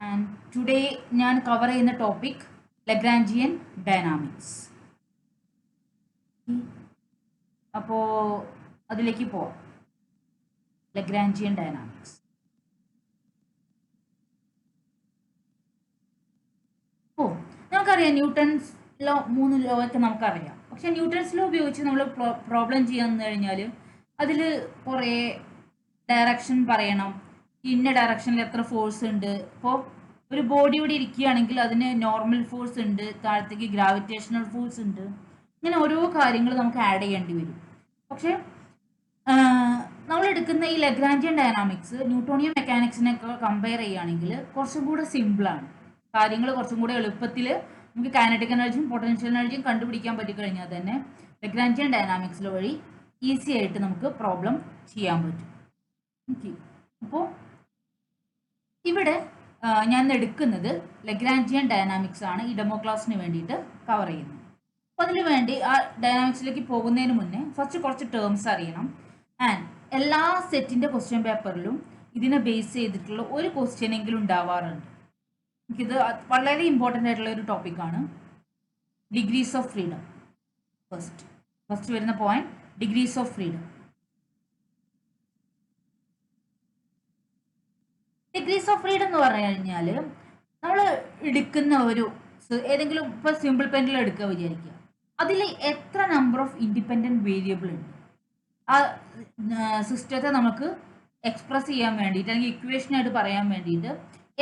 And today ഞാൻ cover ചെയ്യുന്ന topic Lagrangian dynamics. അപ്പോൾ അതിലേക്ക് പോവാം. Lagrangian dynamics. നമുക്കറിയാം ന്യൂട്ടൺസ് ലോ 3 ലോ ഒക്കെ നമുക്കറിയാം. പക്ഷെ ന്യൂട്ടൺസ് ലോ ഉപയോഗിച്ച് നമ്മൾ പ്രോബ്ലം ചെയ്യാന്ന് കഴിഞ്ഞാൽ അതിൽ കുറേ ഡയറക്ഷൻ പറയണം. ഇന്ന ഡയറക്ഷനിൽ എത്ര ഫോഴ്സ് ഉണ്ട്. ഇപ്പോൾ ഒരു ബോഡി ഇവിടെ ഇരിക്കുകയാണെങ്കിൽ അതിന് നോർമൽ ഫോഴ്സ് ഉണ്ട്, താഴത്തേക്ക് ഗ്രാവിറ്റേഷണൽ ഫോഴ്സ് ഉണ്ട്. ഇങ്ങനെ ഓരോ കാര്യങ്ങൾ നമുക്ക് ആഡ് ചെയ്യേണ്ടി വരും. പക്ഷെ നമ്മൾ എടുക്കുന്ന ഈ ലഗ്രാഞ്ചിയൻ ഡയനാമിക്സ് ന്യൂട്ടോണിയൻ മെക്കാനിക്സിനൊക്കെ കമ്പയർ ചെയ്യുകയാണെങ്കിൽ കുറച്ചും കൂടെ സിമ്പിളാണ്. കാര്യങ്ങൾ കുറച്ചും കൂടെ എളുപ്പത്തിൽ നമുക്ക് കൈനറ്റിക് എനർജിയും പൊട്ടൻഷ്യൽ എനർജിയും കണ്ടുപിടിക്കാൻ പറ്റിക്കഴിഞ്ഞാൽ തന്നെ ലഗ്രാഞ്ചിയൻ ഡയനാമിക്സിൽ വഴി ഈസി ആയിട്ട് നമുക്ക് പ്രോബ്ലം ചെയ്യാൻ പറ്റും. ഓക്കെ, അപ്പോൾ ഇവിടെ ഞാൻ എടുക്കുന്നത് ലഗ്രാഞ്ചിയൻ ഡയനാമിക്സ് ആണ് ഈ ഡെമോ ക്ലാസ്സിന് വേണ്ടിയിട്ട് കവർ ചെയ്യുന്നത്. അപ്പോൾ അതിന് വേണ്ടി ആ ഡയനാമിക്സിലേക്ക് പോകുന്നതിന് മുന്നേ ഫസ്റ്റ് കുറച്ച് ടേംസ് അറിയണം. ആൻഡ് എല്ലാ സെറ്റിൻ്റെ ക്വസ്റ്റ്യൻ പേപ്പറിലും ഇതിനെ ബേസ് ചെയ്തിട്ടുള്ള ഒരു ക്വസ്റ്റ്യൻ എങ്കിലും ഉണ്ടാവാറുണ്ട്. എനിക്കിത് വളരെ ഇമ്പോർട്ടൻ്റ് ആയിട്ടുള്ള ഒരു ടോപ്പിക്കാണ്. Degrees of freedom. ഫസ്റ്റ് വരുന്ന point degrees of freedom. Degrees of freedom എന്ന് പറഞ്ഞു കഴിഞ്ഞാൽ നമ്മൾ എടുക്കുന്ന ഒരു ഏതെങ്കിലും ഇപ്പോൾ സിമ്പിൾ പെൻഡിൽ എടുക്കുക വിചാരിക്കുക, അതിൽ എത്ര നമ്പർ ഓഫ് ഇൻഡിപെൻഡൻറ്റ് വേരിയബിൾ ഉണ്ട്. ആ സിസ്റ്റത്തെ നമുക്ക് എക്സ്പ്രസ് ചെയ്യാൻ വേണ്ടിയിട്ട് അല്ലെങ്കിൽ ഇക്വേഷനായിട്ട് പറയാൻ വേണ്ടിയിട്ട്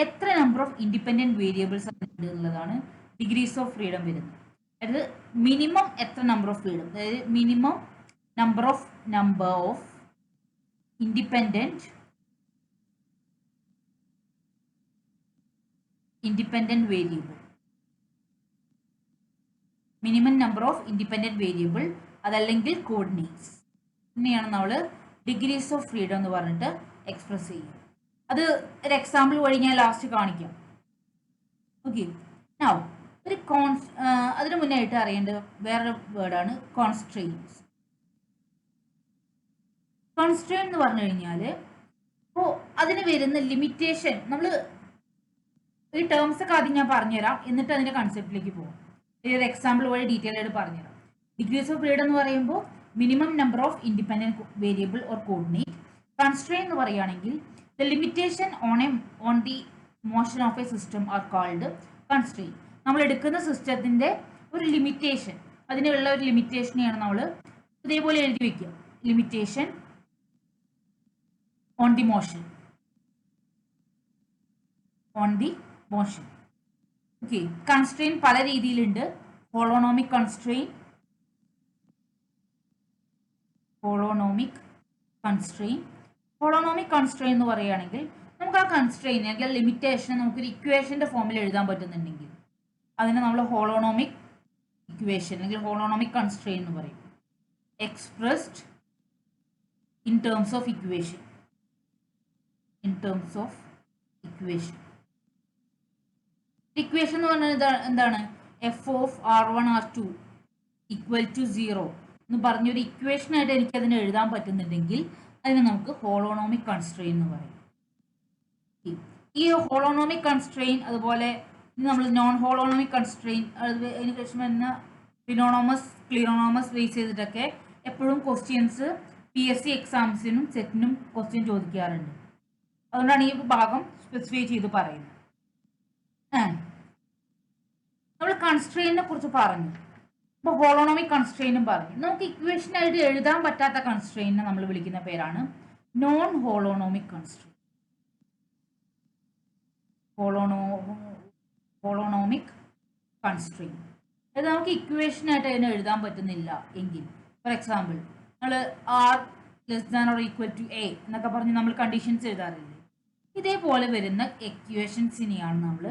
എത്ര നമ്പർ ഓഫ് ഇൻഡിപെൻഡൻറ്റ് വേരിയബിൾസ് ഉണ്ട് എന്നുള്ളതാണ് ഡിഗ്രീസ് ഓഫ് ഫ്രീഡം വരുന്നത്. അതായത് മിനിമം എത്ര നമ്പർ ഓഫ് ഫ്രീഡം, അതായത് minimum number of independent variable, minimum number of independent variable, അതല്ലെങ്കിൽ കോർഡിനേറ്റ്സ്. ഇങ്ങനെയാണ് നമ്മൾ ഡിഗ്രീസ് ഓഫ് ഫ്രീഡം എന്ന് പറഞ്ഞിട്ട് എക്സ്പ്രസ് ചെയ്യുക. അത് ഒരു എക്സാമ്പിൾ വഴി ഞാൻ ലാസ്റ്റ് കാണിക്കാം. ഓക്കെ, നൗ ഒരു അതിന് മുന്നേ ആയിട്ട് അറിയേണ്ട വേറൊരു വേർഡാണ് കോൺസ്ട്രെയിൻസ്. കോൺസ്ട്രെയിൻ എന്ന് പറഞ്ഞു കഴിഞ്ഞാൽ ഇപ്പോൾ അതിന് വരുന്ന ലിമിറ്റേഷൻ, നമ്മൾ ഈ ടേംസ് ഒക്കെ ആദ്യം ഞാൻ പറഞ്ഞുതരാം, എന്നിട്ട് അതിൻ്റെ കൺസെപ്റ്റിലേക്ക് പോകും. ഒരു എക്സാമ്പിൾ വഴി ഡീറ്റെയിൽ ആയിട്ട് പറഞ്ഞുതരാം. ഡിഗ്രീസ് ഓഫ് ഫ്രീഡം എന്ന് പറയുമ്പോൾ minimum number of independent variable or coordinate. Constrain എന്ന് പറയുകയാണെങ്കിൽ the limitation on the motion of a system are called constrain. നമ്മൾ എടുക്കുന്ന സിസ്റ്റത്തിൻ്റെ ഒരു ലിമിറ്റേഷൻ, അതിനുള്ള ഒരു ലിമിറ്റേഷനെയാണ് നമ്മൾ ഇതേപോലെ എഴുതി വയ്ക്കുക. Limitation on the motion. Okay, constrain പല രീതിയിലുണ്ട്. ഹോളോണോമിക് കൺസ്ട്രെയിൻ എന്ന് പറയുകയാണെങ്കിൽ നമുക്ക് ആ കൺസ്ട്രെയിൻ അല്ലെങ്കിൽ ലിമിറ്റേഷൻ നമുക്കൊരു ഇക്വേഷൻ്റെ ഫോമിൽ എഴുതാൻ പറ്റുന്നുണ്ടെങ്കിൽ അതിനെ നമ്മൾ ഹോളോണോമിക് ഇക്വേഷൻ അല്ലെങ്കിൽ ഹോളോണോമിക് കൺസ്ട്രെയിൻ എന്ന് പറയും. Expressed in terms of equation. Equation എന്ന് പറഞ്ഞാൽ എന്താണ്? f(r1r2) = 0 എന്ന് പറഞ്ഞൊരു ഇക്വേഷനായിട്ട് എനിക്ക് അതിനെ എഴുതാൻ പറ്റുന്നുണ്ടെങ്കിൽ അതിനെ നമുക്ക് ഹോളോണോമിക് കൺസ്ട്രെയിൻ എന്ന് പറയും. ഈ ഹോളോണോമിക് കൺസ്ട്രെയിൻ അതുപോലെ നമ്മൾ നോൺ ഹോളോണോമിക് കൺസ്ട്രെയിൻ, അതിന് ശേഷം വരുന്ന ഫിനോണോമസ്, ക്ലിറോണോമസ് ബേസ് ചെയ്തിട്ടൊക്കെ എപ്പോഴും ക്വസ്റ്റ്യൻസ് PSC എക്സാംസിനും സെറ്റിനും ക്വസ്റ്റ്യൻ ചോദിക്കാറുണ്ട്. അതുകൊണ്ടാണ് ഈ ഭാഗം സ്പെസിഫൈ ചെയ്ത് പറയുന്നത്. നമ്മൾ കൺസ്ട്രെയിനെ കുറിച്ച് പറഞ്ഞു, ഇപ്പോൾ ഹോളോണോമിക് കൺസ്ട്രെയിനും പറഞ്ഞു. നമുക്ക് ഇക്വേഷനായിട്ട് എഴുതാൻ പറ്റാത്ത കൺസ്ട്രെയിനെ നമ്മൾ വിളിക്കുന്ന പേരാണ് നോൺ ഹോളോണോമിക് കൺസ്ട്രെയിൻ. ഹോളോണോമിക് കൺസ്ട്രെയിൻ അതായത് നമുക്ക് ഇക്വേഷനായിട്ട് അതിനെ എഴുതാൻ പറ്റുന്നില്ല എങ്കിൽ, ഫോർ എക്സാമ്പിൾ നമ്മൾ r<a എന്നൊക്കെ പറഞ്ഞ് നമ്മൾ കണ്ടീഷൻസ് എഴുതാറില്ലേ, ഇതേപോലെ വരുന്ന ഇക്വേഷൻസിനെയാണ് നമ്മൾ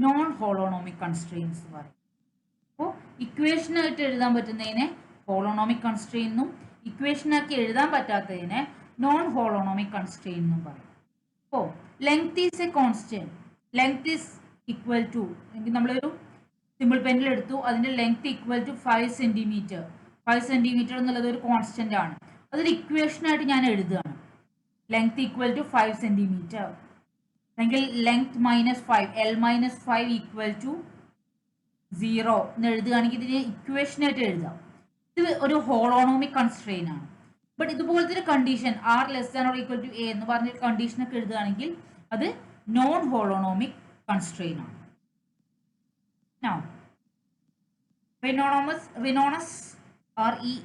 നോൺ ഹോളോണോമിക് കൺസ്ട്രെയിൻസ് എന്ന് പറയും. അപ്പോൾ ഇക്വേഷനായിട്ട് എഴുതാൻ പറ്റുന്നതിനെ ഹോളോണോമിക് കൺസ്ട്രെയിൻ എന്നും ഇക്വേഷനാക്കി എഴുതാൻ പറ്റാത്തതിനെ നോൺ ഹോളോണോമിക് കൺസ്ട്രെയിൻ എന്നും പറയും. അപ്പോൾ length is a constant. Length is equal to, എങ്കിൽ നമ്മളൊരു സിമ്പിൾ പെൻഡിൽ എടുത്തു, അതിൻ്റെ ലെങ്ത് = 5 സെൻറ്റിമീറ്റർ. 5 സെൻറ്റിമീറ്റർ എന്നുള്ളത് ഒരു കോൺസ്റ്റന്റ് ആണ്. അതൊരു ഇക്വേഷനായിട്ട് ഞാൻ എഴുതുകയാണ്. Length = 5 centimetre. അല്ലെങ്കിൽ ലെങ്ത് -5 L -5 ഈക്വൽ ടു 0 എന്ന് എഴുതുകയാണെങ്കിൽ ഇതിന് ഇക്വേഷനായിട്ട് എഴുതാം. ഇത് ഒരു ഹോളോണോമിക് കൺസ്ട്രെയിൻ ആണ്. ബട്ട് ഇതുപോലത്തെ ഒരു കണ്ടീഷൻ R ≤ A എന്ന് പറഞ്ഞ കണ്ടീഷനൊക്കെ എഴുതുകയാണെങ്കിൽ അത് നോൺ ഹോളോണോമിക് കൺസ്ട്രെയിൻ ആണ്. Now, Rhenonous RHENOUS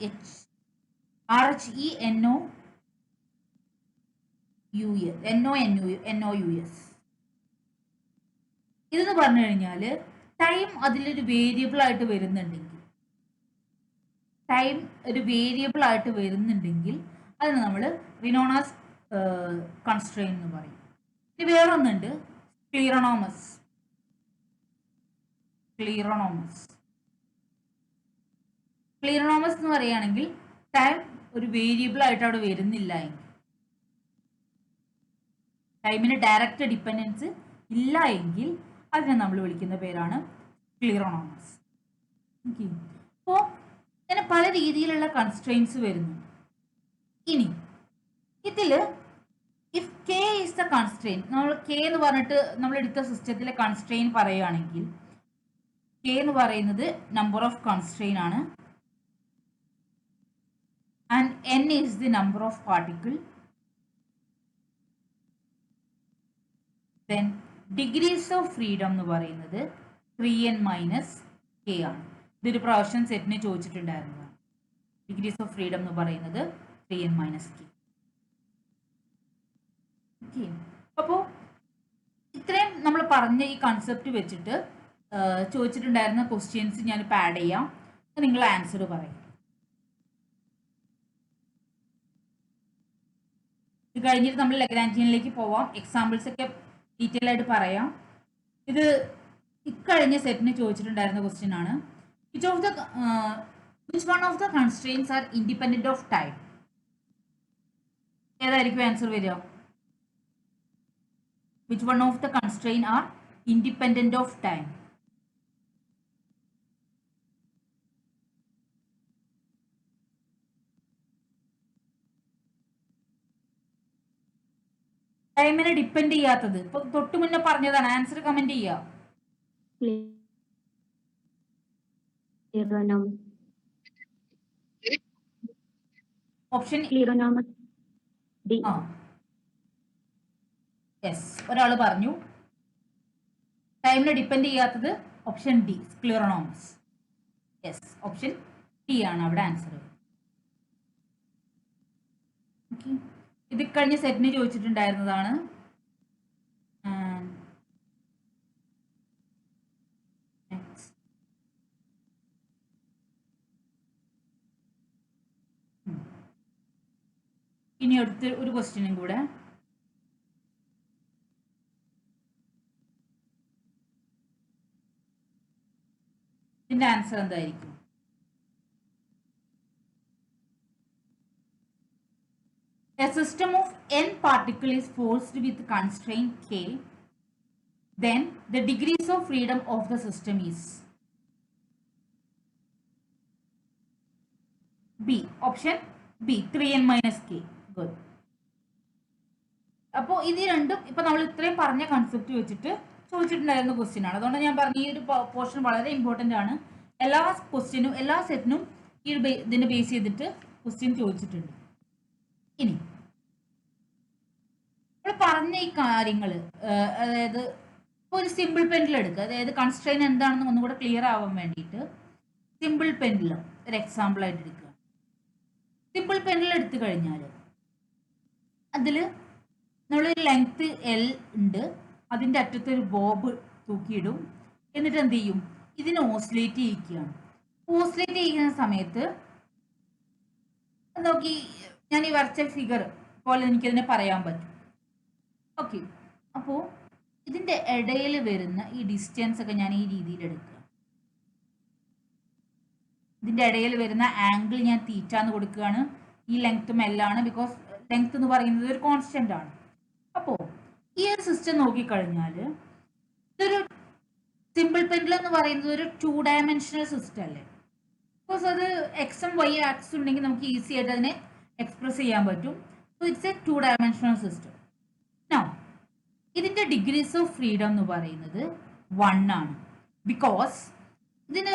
ഇതെന്ന് പറഞ്ഞു കഴിഞ്ഞാൽ ടൈം അതിലൊരു വേരിയബിൾ ആയിട്ട് വരുന്നുണ്ടെങ്കിൽ അതിന് നമ്മൾ റിനോണസ് കൺസ്ട്രെയിൻ എന്ന് പറയും. ഇനി വേറൊന്നുണ്ട് ക്ലീറോണോമസ് എന്ന് പറയുകയാണെങ്കിൽ ടൈം ഒരു വേരിയബിൾ ആയിട്ട് അവിടെ വരുന്നില്ല എങ്കിൽ, ടൈമിന് ഡയറക്റ്റ് ഡിപ്പെൻഡൻസ് ഇല്ല എങ്കിൽ അതിനെ നമ്മൾ വിളിക്കുന്ന പേരാണ് ക്ലീറോണോമസ്. ഓക്കെ, അപ്പോൾ ഇങ്ങനെ പല രീതിയിലുള്ള കൺസ്ട്രെയിൻസ് വരുന്നു. ഇനി ഇതിൽ if K is the constrain, നമ്മൾ കെ എന്ന് പറഞ്ഞിട്ട് നമ്മൾ എടുത്ത സിസ്റ്റത്തിലെ കൺസ്ട്രെയിൻ പറയുകയാണെങ്കിൽ കെ എന്ന് പറയുന്നത് നമ്പർ ഓഫ് കൺസ്ട്രെയിൻ ആണ്. And n is the number of particle. Then degrees of freedom എന്ന് പറയുന്നത് 3n - k ആണ്. ഇതൊരു പ്രാവശ്യം സെറ്റിന് ചോദിച്ചിട്ടുണ്ടായിരുന്നതാണ്. ഡിഗ്രീസ് ഓഫ് ഫ്രീഡം എന്ന് പറയുന്നത് 3n - k. ഓക്കെ, അപ്പോൾ ഇത്രയും നമ്മൾ പറഞ്ഞ ഈ കൺസെപ്റ്റ് വെച്ചിട്ട് ചോദിച്ചിട്ടുണ്ടായിരുന്ന ക്വസ്റ്റ്യൻസ് ഞാനിപ്പോൾ ആഡ് ചെയ്യാം. നിങ്ങൾ ആൻസർ പറയും. ഇത് കഴിഞ്ഞിട്ട് നമ്മൾ ലഗ്രാഞ്ചിയനിലേക്ക് പോവാം. എക്സാമ്പിൾസ് ഒക്കെ ഡീറ്റെയിൽ ആയിട്ട് പറയാം. ഇത് ഇക്കഴിഞ്ഞ സെറ്റിന് ചോദിച്ചിട്ടുണ്ടായിരുന്ന ക്വസ്റ്റ്യൻ ആണ്. Which one of the constraints are independent of time? ഏതായിരിക്കും ആൻസർ വരിക? Which one of the constraint are independent of time? ടൈമിനെ ഡിപ്പെൻഡ് ചെയ്യാത്തത്. ഇപ്പൊ തൊട്ട് മുന്നേ പറഞ്ഞതാണ്. ആൻസർ കമന്റ് ചെയ്യാം. ഓപ്ഷൻ യെസ്, ഒരാൾ പറഞ്ഞു ടൈമിനെ ഡിപ്പെൻഡ് ചെയ്യാത്തത് option D, scleronomous. Yes, option D ആണ് അവിടെ ആൻസർ. ഓക്കെ, ഇത് കഴിഞ്ഞ സെറ്റിന് ചോദിച്ചിട്ടുണ്ടായിരുന്നതാണ്. ഇനി അടുത്ത ഒരു ക്വസ്റ്റ്യനും കൂടെ. ഇതിന്റെ ആൻസർ എന്തായിരിക്കും? A system of n particle is forced with constraint k, then the degrees of freedom of the system is B. Option B, 3n - k. Good. അപ്പോൾ ഇത് രണ്ടും ഇപ്പൊ നമ്മൾ ഇത്രയും പറഞ്ഞ കൺസെപ്റ്റ് വെച്ചിട്ട് ചോദിച്ചിട്ടുണ്ടായിരുന്ന ക്വസ്റ്റ്യൻ ആണ്. അതുകൊണ്ട് ഞാൻ പറഞ്ഞ ഈ ഒരു പോർഷൻ വളരെ ഇമ്പോർട്ടൻ്റ് ആണ്. എല്ലാ ക്വസ്റ്റ്യനും എല്ലാ സെറ്റിനും ഈ ഇതിനെ ബേസ് ചെയ്തിട്ട് ക്വസ്റ്റ്യൻ ചോദിച്ചിട്ടുണ്ട്. ഇനി നമ്മൾ പറഞ്ഞ ഈ കാര്യങ്ങൾ, അതായത് ഒരു സിമ്പിൾ പെൻഡിൽ എടുക്കുക. അതായത് കൺസ്ട്രെയിൻ എന്താണെന്ന് ഒന്നുകൂടെ ക്ലിയർ ആവാൻ വേണ്ടിയിട്ട് സിമ്പിൾ പെൻഡിൽ ഒരു എക്സാമ്പിൾ ആയിട്ട് എടുക്കുക. സിമ്പിൾ പെൻഡിൽ എടുത്തു കഴിഞ്ഞാൽ അതിൽ നമ്മളൊരു ലെങ്ത് L ഉണ്ട്, അതിൻ്റെ അറ്റത്ത് ഒരു ബോബ് തൂക്കിയിടും. എന്നിട്ട് എന്ത് ചെയ്യും? ഇതിനെ ഓസിലേറ്റ് ചെയ്യിക്കുകയാണ്. ഓസിലേറ്റ് ചെയ്യുന്ന സമയത്ത് നോക്കി, ഞാൻ ഈ വരച്ച ഫിഗർ പോലെ എനിക്കതിനെ പറയാൻ പറ്റും. ഓക്കെ, അപ്പോൾ ഇതിൻ്റെ ഇടയിൽ വരുന്ന ഈ ഡിസ്റ്റൻസ് ഒക്കെ ഞാൻ ഈ രീതിയിൽ എടുക്കുക. ഇതിൻ്റെ ഇടയിൽ വരുന്ന ആംഗിൾ ഞാൻ തീറ്റ എന്ന് കൊടുക്കുകയാണ്. ഈ ലെങ്ത്തും L ആണ്, ബിക്കോസ് ലെങ്ത് എന്ന് പറയുന്നത് ഒരു കോൺസ്റ്റന്റ് ആണ്. അപ്പോൾ ഈ ഒരു സിസ്റ്റം നോക്കിക്കഴിഞ്ഞാൽ ഇതൊരു സിമ്പിൾ പെൻഡിൽ എന്ന് പറയുന്നത് ഒരു 2 ഡയമെൻഷണൽ സിസ്റ്റം അല്ലേ? ബിക്കോസ് അത് എക്സും വൈ ആക്സും ഉണ്ടെങ്കിൽ നമുക്ക് ഈസി ആയിട്ട് അതിനെ എക്സ്പ്രസ് ചെയ്യാൻ പറ്റും. So it's A 2 dimensional system. Now ഇതിന്റെ ഡിഗ്രീസ് ഓഫ് ഫ്രീഡം എന്ന് പറയുന്നത് 1 ആണ്. ബിക്കോസ് ഇതിന്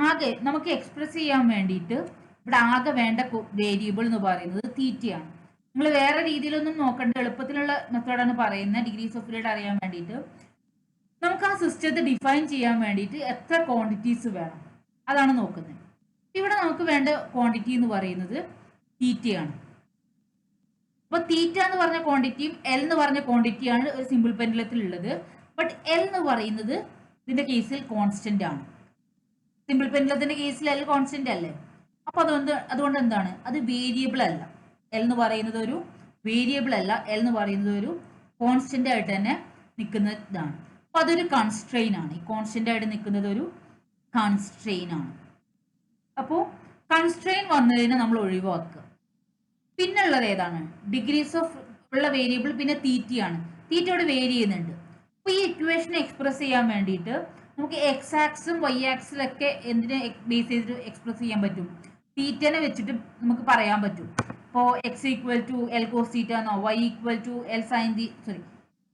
ആകെ നമുക്ക് എക്സ്പ്രസ് ചെയ്യാൻ വേണ്ടിയിട്ട് ഇവിടെ ആകെ വേണ്ട വേരിയബിൾ എന്ന് പറയുന്നത് തീറ്റയാണ്. നിങ്ങൾ വേറെ രീതിയിലൊന്നും നോക്കേണ്ട, എളുപ്പത്തിലുള്ള മെത്തേഡാണ് പറയുന്നത്. ഡിഗ്രീസ് ഓഫ് ഫ്രീഡം അറിയാൻ വേണ്ടിയിട്ട് നമുക്ക് ആ സിസ്റ്റത്തെ ഡിഫൈൻ ചെയ്യാൻ വേണ്ടിയിട്ട് എത്ര ക്വാണ്ടിറ്റീസ് വേണം അതാണ് നോക്കുന്നത്. ഇവിടെ നമുക്ക് വേണ്ട ക്വാണ്ടിറ്റി എന്ന് പറയുന്നത് തീറ്റയാണ്. അപ്പൊ തീറ്റ എന്ന് പറഞ്ഞ ക്വാണ്ടിറ്റിയും എൽ എന്ന് പറഞ്ഞ ക്വാണ്ടിറ്റിയാണ് ഒരു സിമ്പിൾ പെൻഡുലത്തിൽ ഉള്ളത്. ബട്ട് എൽ എന്ന് പറയുന്നത് ഇതിന്റെ കേസിൽ കോൺസ്റ്റന്റ് ആണ്. സിമ്പിൾ പെൻഡുലത്തിന്റെ കേസിൽ എൽ കോൺസ്റ്റന്റ് അല്ലേ? അപ്പൊ അതുകൊണ്ട് എന്താണ്, അത് വേരിയബിൾ അല്ല. എൽ എന്ന് പറയുന്നത് ഒരു വേരിയബിൾ അല്ല, എൽ എന്ന് പറയുന്നത് ഒരു കോൺസ്റ്റന്റ് ആയിട്ട് തന്നെ നിൽക്കുന്ന ഇതാണ്. അപ്പൊ അതൊരു കൺസ്ട്രെയിൻ ആണ്. ഈ കോൺസ്റ്റന്റ് ആയിട്ട് നിൽക്കുന്നത് ഒരു കൺസ്ട്രെയിൻ ആണ്. അപ്പോൾ കൺസ്ട്രെയിൻ വന്നതിനെ നമ്മൾ ഒഴിവാക്കുക. പിന്നുള്ളത് ഏതാണ്? ഡിഗ്രീസ് ഓഫ് ഉള്ള വേരിയബിൾ പിന്നെ തീറ്റയാണ്. തീറ്റയോട് വേരി ചെയ്യുന്നുണ്ട്. അപ്പൊ ഈ ഇക്വേഷനെ എക്സ്പ്രസ് ചെയ്യാൻ വേണ്ടിയിട്ട് നമുക്ക് എക്സ് ആക്സും വൈ ആക്സിലൊക്കെ എന്തിനെ ബേസ് ചെയ്തിട്ട് എക്സ്പ്രസ് ചെയ്യാൻ പറ്റും? തീറ്റനെ വെച്ചിട്ട് നമുക്ക് പറയാൻ പറ്റും. ഇപ്പോൾ X equal to L cos theta എന്നോ, Y equal to L sine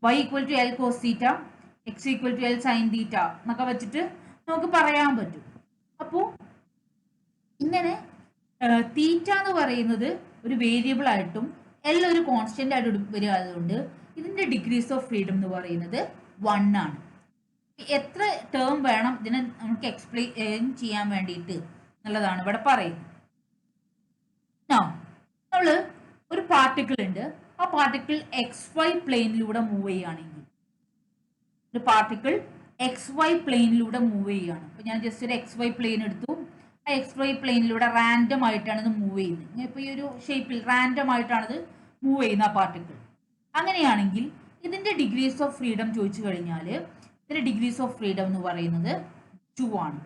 Y equal to L cos theta, X equal to L sine theta എന്നൊക്കെ വെച്ചിട്ട് നമുക്ക് പറയാൻ പറ്റും. അപ്പോൾ ഇങ്ങനെ തീറ്റ എന്ന് പറയുന്നത് ഒരു വേരിയബിൾ ആയിട്ടും എൽ ഒരു കോൺസ്റ്റന്റ് ആയിട്ട് വരികയായതുകൊണ്ട് ഇതിന്റെ ഡിഗ്രീസ് ഓഫ് ഫ്രീഡം എന്ന് പറയുന്നത് 1 ആണ്. എത്ര ടേം വേണം ഇതിനെ നമുക്ക് എക്സ്പ്ലെയിൻ ചെയ്യാൻ വേണ്ടിയിട്ട് എന്നുള്ളതാണ് ഇവിടെ പറയുന്നത്. നമ്മള് ഒരു പാർട്ടിക്കിൾ ഉണ്ട്. ആ പാർട്ടിക്കിൾ XY പ്ലെയിനിലൂടെ മൂവ് ചെയ്യുകയാണെങ്കിൽ, ഒരു പാർട്ടിക്കിൾ XY പ്ലെയിനിലൂടെ മൂവ് ചെയ്യുകയാണ്. അപ്പൊ ഞാൻ ജസ്റ്റ് ഒരു XY പ്ലെയിൻ എടുത്തു. ആ XY പ്ലെയിനിലൂടെ റാൻഡം ആയിട്ടാണ് ഇത് മൂവ് ചെയ്യുന്നത്. ഇപ്പൊ ഈ ഒരു ഷേപ്പിൽ റാൻഡം ആയിട്ടാണ് ഇത് മൂവ് ചെയ്യുന്ന ആ പാർട്ടിക്കിൾ. അങ്ങനെയാണെങ്കിൽ ഇതിന്റെ ഡിഗ്രീസ് ഓഫ് ഫ്രീഡം ചോദിച്ചു കഴിഞ്ഞാൽ ഇതിന്റെ ഡിഗ്രീസ് ഓഫ് ഫ്രീഡം എന്ന് പറയുന്നത് 2 ആണ്.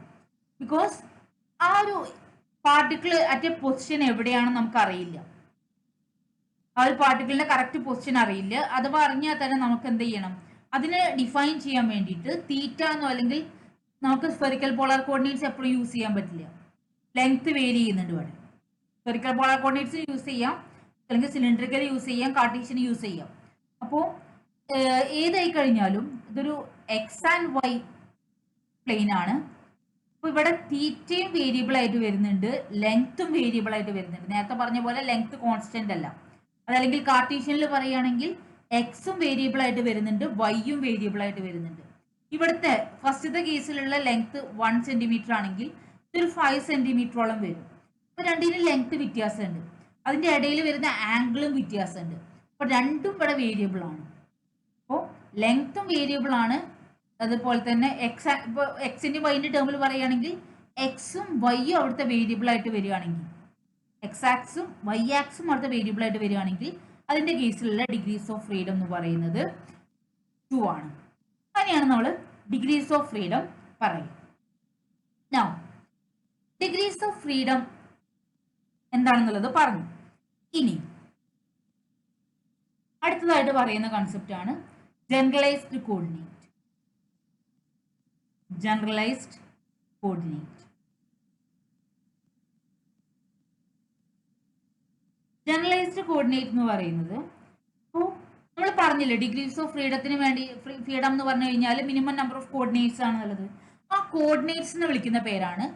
ബിക്കോസ് ആ ഒരു പാർട്ടിക്കിൾ അറ്റ് എ പൊസിഷൻ എവിടെയാണെന്ന് നമുക്ക് അറിയില്ല. ആ ഒരു പാർട്ടിക്കിളിന്റെ കറക്റ്റ് പൊസിഷൻ അറിയില്ല. അഥവാ അറിഞ്ഞാൽ തന്നെ നമുക്ക് എന്ത് ചെയ്യണം, അതിനെ ഡിഫൈൻ ചെയ്യാൻ വേണ്ടിയിട്ട് തീറ്റ എന്നോ അല്ലെങ്കിൽ നമുക്ക് സ്ഫെറിക്കൽ പോളാർ കോർഡിനേറ്റ്സ് എപ്പോഴും യൂസ് ചെയ്യാൻ പറ്റില്ല. ലെങ്ത് വേരി ചെയ്യുന്നുണ്ട് ഇവിടെ. സ്ഫെറിക്കൽ പോളാർ കോർഡിനേറ്റ്സ് യൂസ് ചെയ്യാം, അല്ലെങ്കിൽ സിലിണ്ടറിക്കൽ യൂസ് ചെയ്യാം, കാർട്ടീഷ്യൻ യൂസ് ചെയ്യാം. അപ്പോൾ ഏതായി കഴിഞ്ഞാലും ഇതൊരു എക്സ് ആൻഡ് വൈ പ്ലെയിൻ ആണ്. അപ്പോൾ ഇവിടെ തീറ്റയും വേരിയബിൾ ആയിട്ട് വരുന്നുണ്ട്, ലെങ്ത്തും വേരിയബിൾ ആയിട്ട് വരുന്നുണ്ട്. നേരത്തെ പറഞ്ഞ പോലെ ലെങ്ത് കോൺസ്റ്റന്റ് അല്ല. അതല്ലെങ്കിൽ കാർട്ടീഷ്യനിൽ പറയുകയാണെങ്കിൽ എക്സും വേരിയബിൾ ആയിട്ട് വരുന്നുണ്ട്, വൈയും വേരിയബിൾ ആയിട്ട് വരുന്നുണ്ട്. ഇവിടുത്തെ ഫസ്റ്റത്തെ കേസിലുള്ള ലെങ്ത് 1 സെന്റിമീറ്റർ ആണെങ്കിൽ ഇതൊരു 5 സെന്റിമീറ്ററോളം വരും. അപ്പൊ രണ്ടിനും ലെങ്ത് വ്യത്യാസമുണ്ട്. അതിന്റെ ഇടയിൽ വരുന്ന ആംഗിളും വ്യത്യാസമുണ്ട്. അപ്പൊ രണ്ടും ഇവിടെ വേരിയബിൾ ആണ്. അപ്പോൾ ലെങ്ത്തും വേരിയബിൾ ആണ്. അതുപോലെ തന്നെ ഇപ്പോൾ എക്സിന്റെ വൈന്റെ ടേമിൽ പറയുകയാണെങ്കിൽ എക്സും വൈയും അവിടുത്തെ വേരിയബിൾ ആയിട്ട് വരികയാണെങ്കിൽ, എക്സ് ആക്സും വൈ ആക്സും അവിടുത്തെ വേരിയബിൾ ആയിട്ട് വരികയാണെങ്കിൽ അതിന്റെ കേസിലുള്ള ഡിഗ്രീസ് ഓഫ് ഫ്രീഡം എന്ന് പറയുന്നത് 2 ആണ്. അങ്ങനെയാണ് നമ്മൾ ഡിഗ്രീസ് ഓഫ് ഫ്രീഡം പറയുക. നൗ ഡിഗ്രീസ് ഓഫ് ഫ്രീഡം എന്താണെന്നുള്ളത് പറഞ്ഞു. ഇനി അടുത്തതായിട്ട് പറയുന്ന കൺസെപ്റ്റ് ആണ് generalised coordinate. Generalised coordinate. Generalised coordinate എന്ന് പറയുന്നത്, ഇപ്പോൾ നമ്മൾ പറഞ്ഞില്ലേ ഡിഗ്രീസ് ഓഫ് ഫ്രീഡത്തിന് വേണ്ടി, ഫ്രീഡം എന്ന് പറഞ്ഞു കഴിഞ്ഞാൽ മിനിമം നമ്പർ ഓഫ് കോർഡിനേറ്റ്സ് ആണുള്ളത്. ആ കോർഡിനേറ്റ്സ് എന്ന് വിളിക്കുന്ന പേരാണ്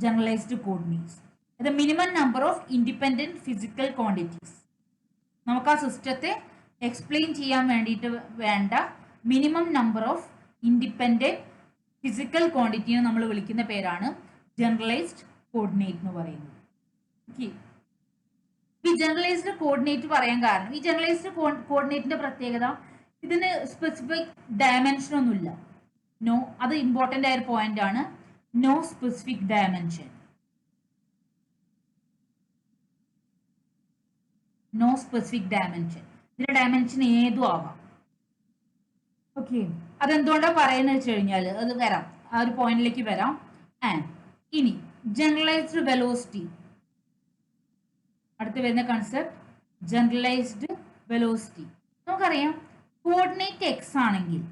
ജനറലൈസ്ഡ് കോർഡിനേറ്റ്സ്. അത് minimum number of independent physical quantities. നമുക്ക് ആ സിസ്റ്റത്തെ എക്സ്പ്ലെയിൻ ചെയ്യാൻ വേണ്ടിയിട്ട് വേണ്ട minimum number of independent physical ക്വാണ്ടിറ്റിയെ നമ്മൾ വിളിക്കുന്ന പേരാണ് ജനറലൈസ്ഡ് കോർഡിനേറ്റ് എന്ന് പറയുന്നത്. ഈ ജനറലൈസ്ഡ് കോർഡിനേറ്റ് പറയാൻ കാരണം, ഈ ജനറലൈസ്ഡ് കോർഡിനേറ്റിന്റെ പ്രത്യേകത ഇതിന് സ്പെസിഫിക് ഡയമെൻഷൻ ഒന്നുമില്ല. നോ, അത് ഇമ്പോർട്ടന്റ് ആയ ഒരു പോയിന്റ് ആണ്. No specific dimension. No specific dimension. ഇതിന്റെ ഡയമെൻഷൻ ഏതും ആവാം. ഓക്കെ, അതെന്തുകൊണ്ടാണ് പറയുന്നത് വെച്ച് കഴിഞ്ഞാൽ അത് വരാം, ആ ഒരു പോയിന്റിലേക്ക് വരാം. ആൻഡ് ഇനി ജനറലൈസ്ഡ് വെലോസിറ്റി, അടുത്ത് വരുന്ന കൺസെപ്റ്റ് ജനറലൈസ്ഡ് വെലോസിറ്റി. നമുക്കറിയാം കോർഡിനേറ്റ് എക്സ് ആണെങ്കിൽ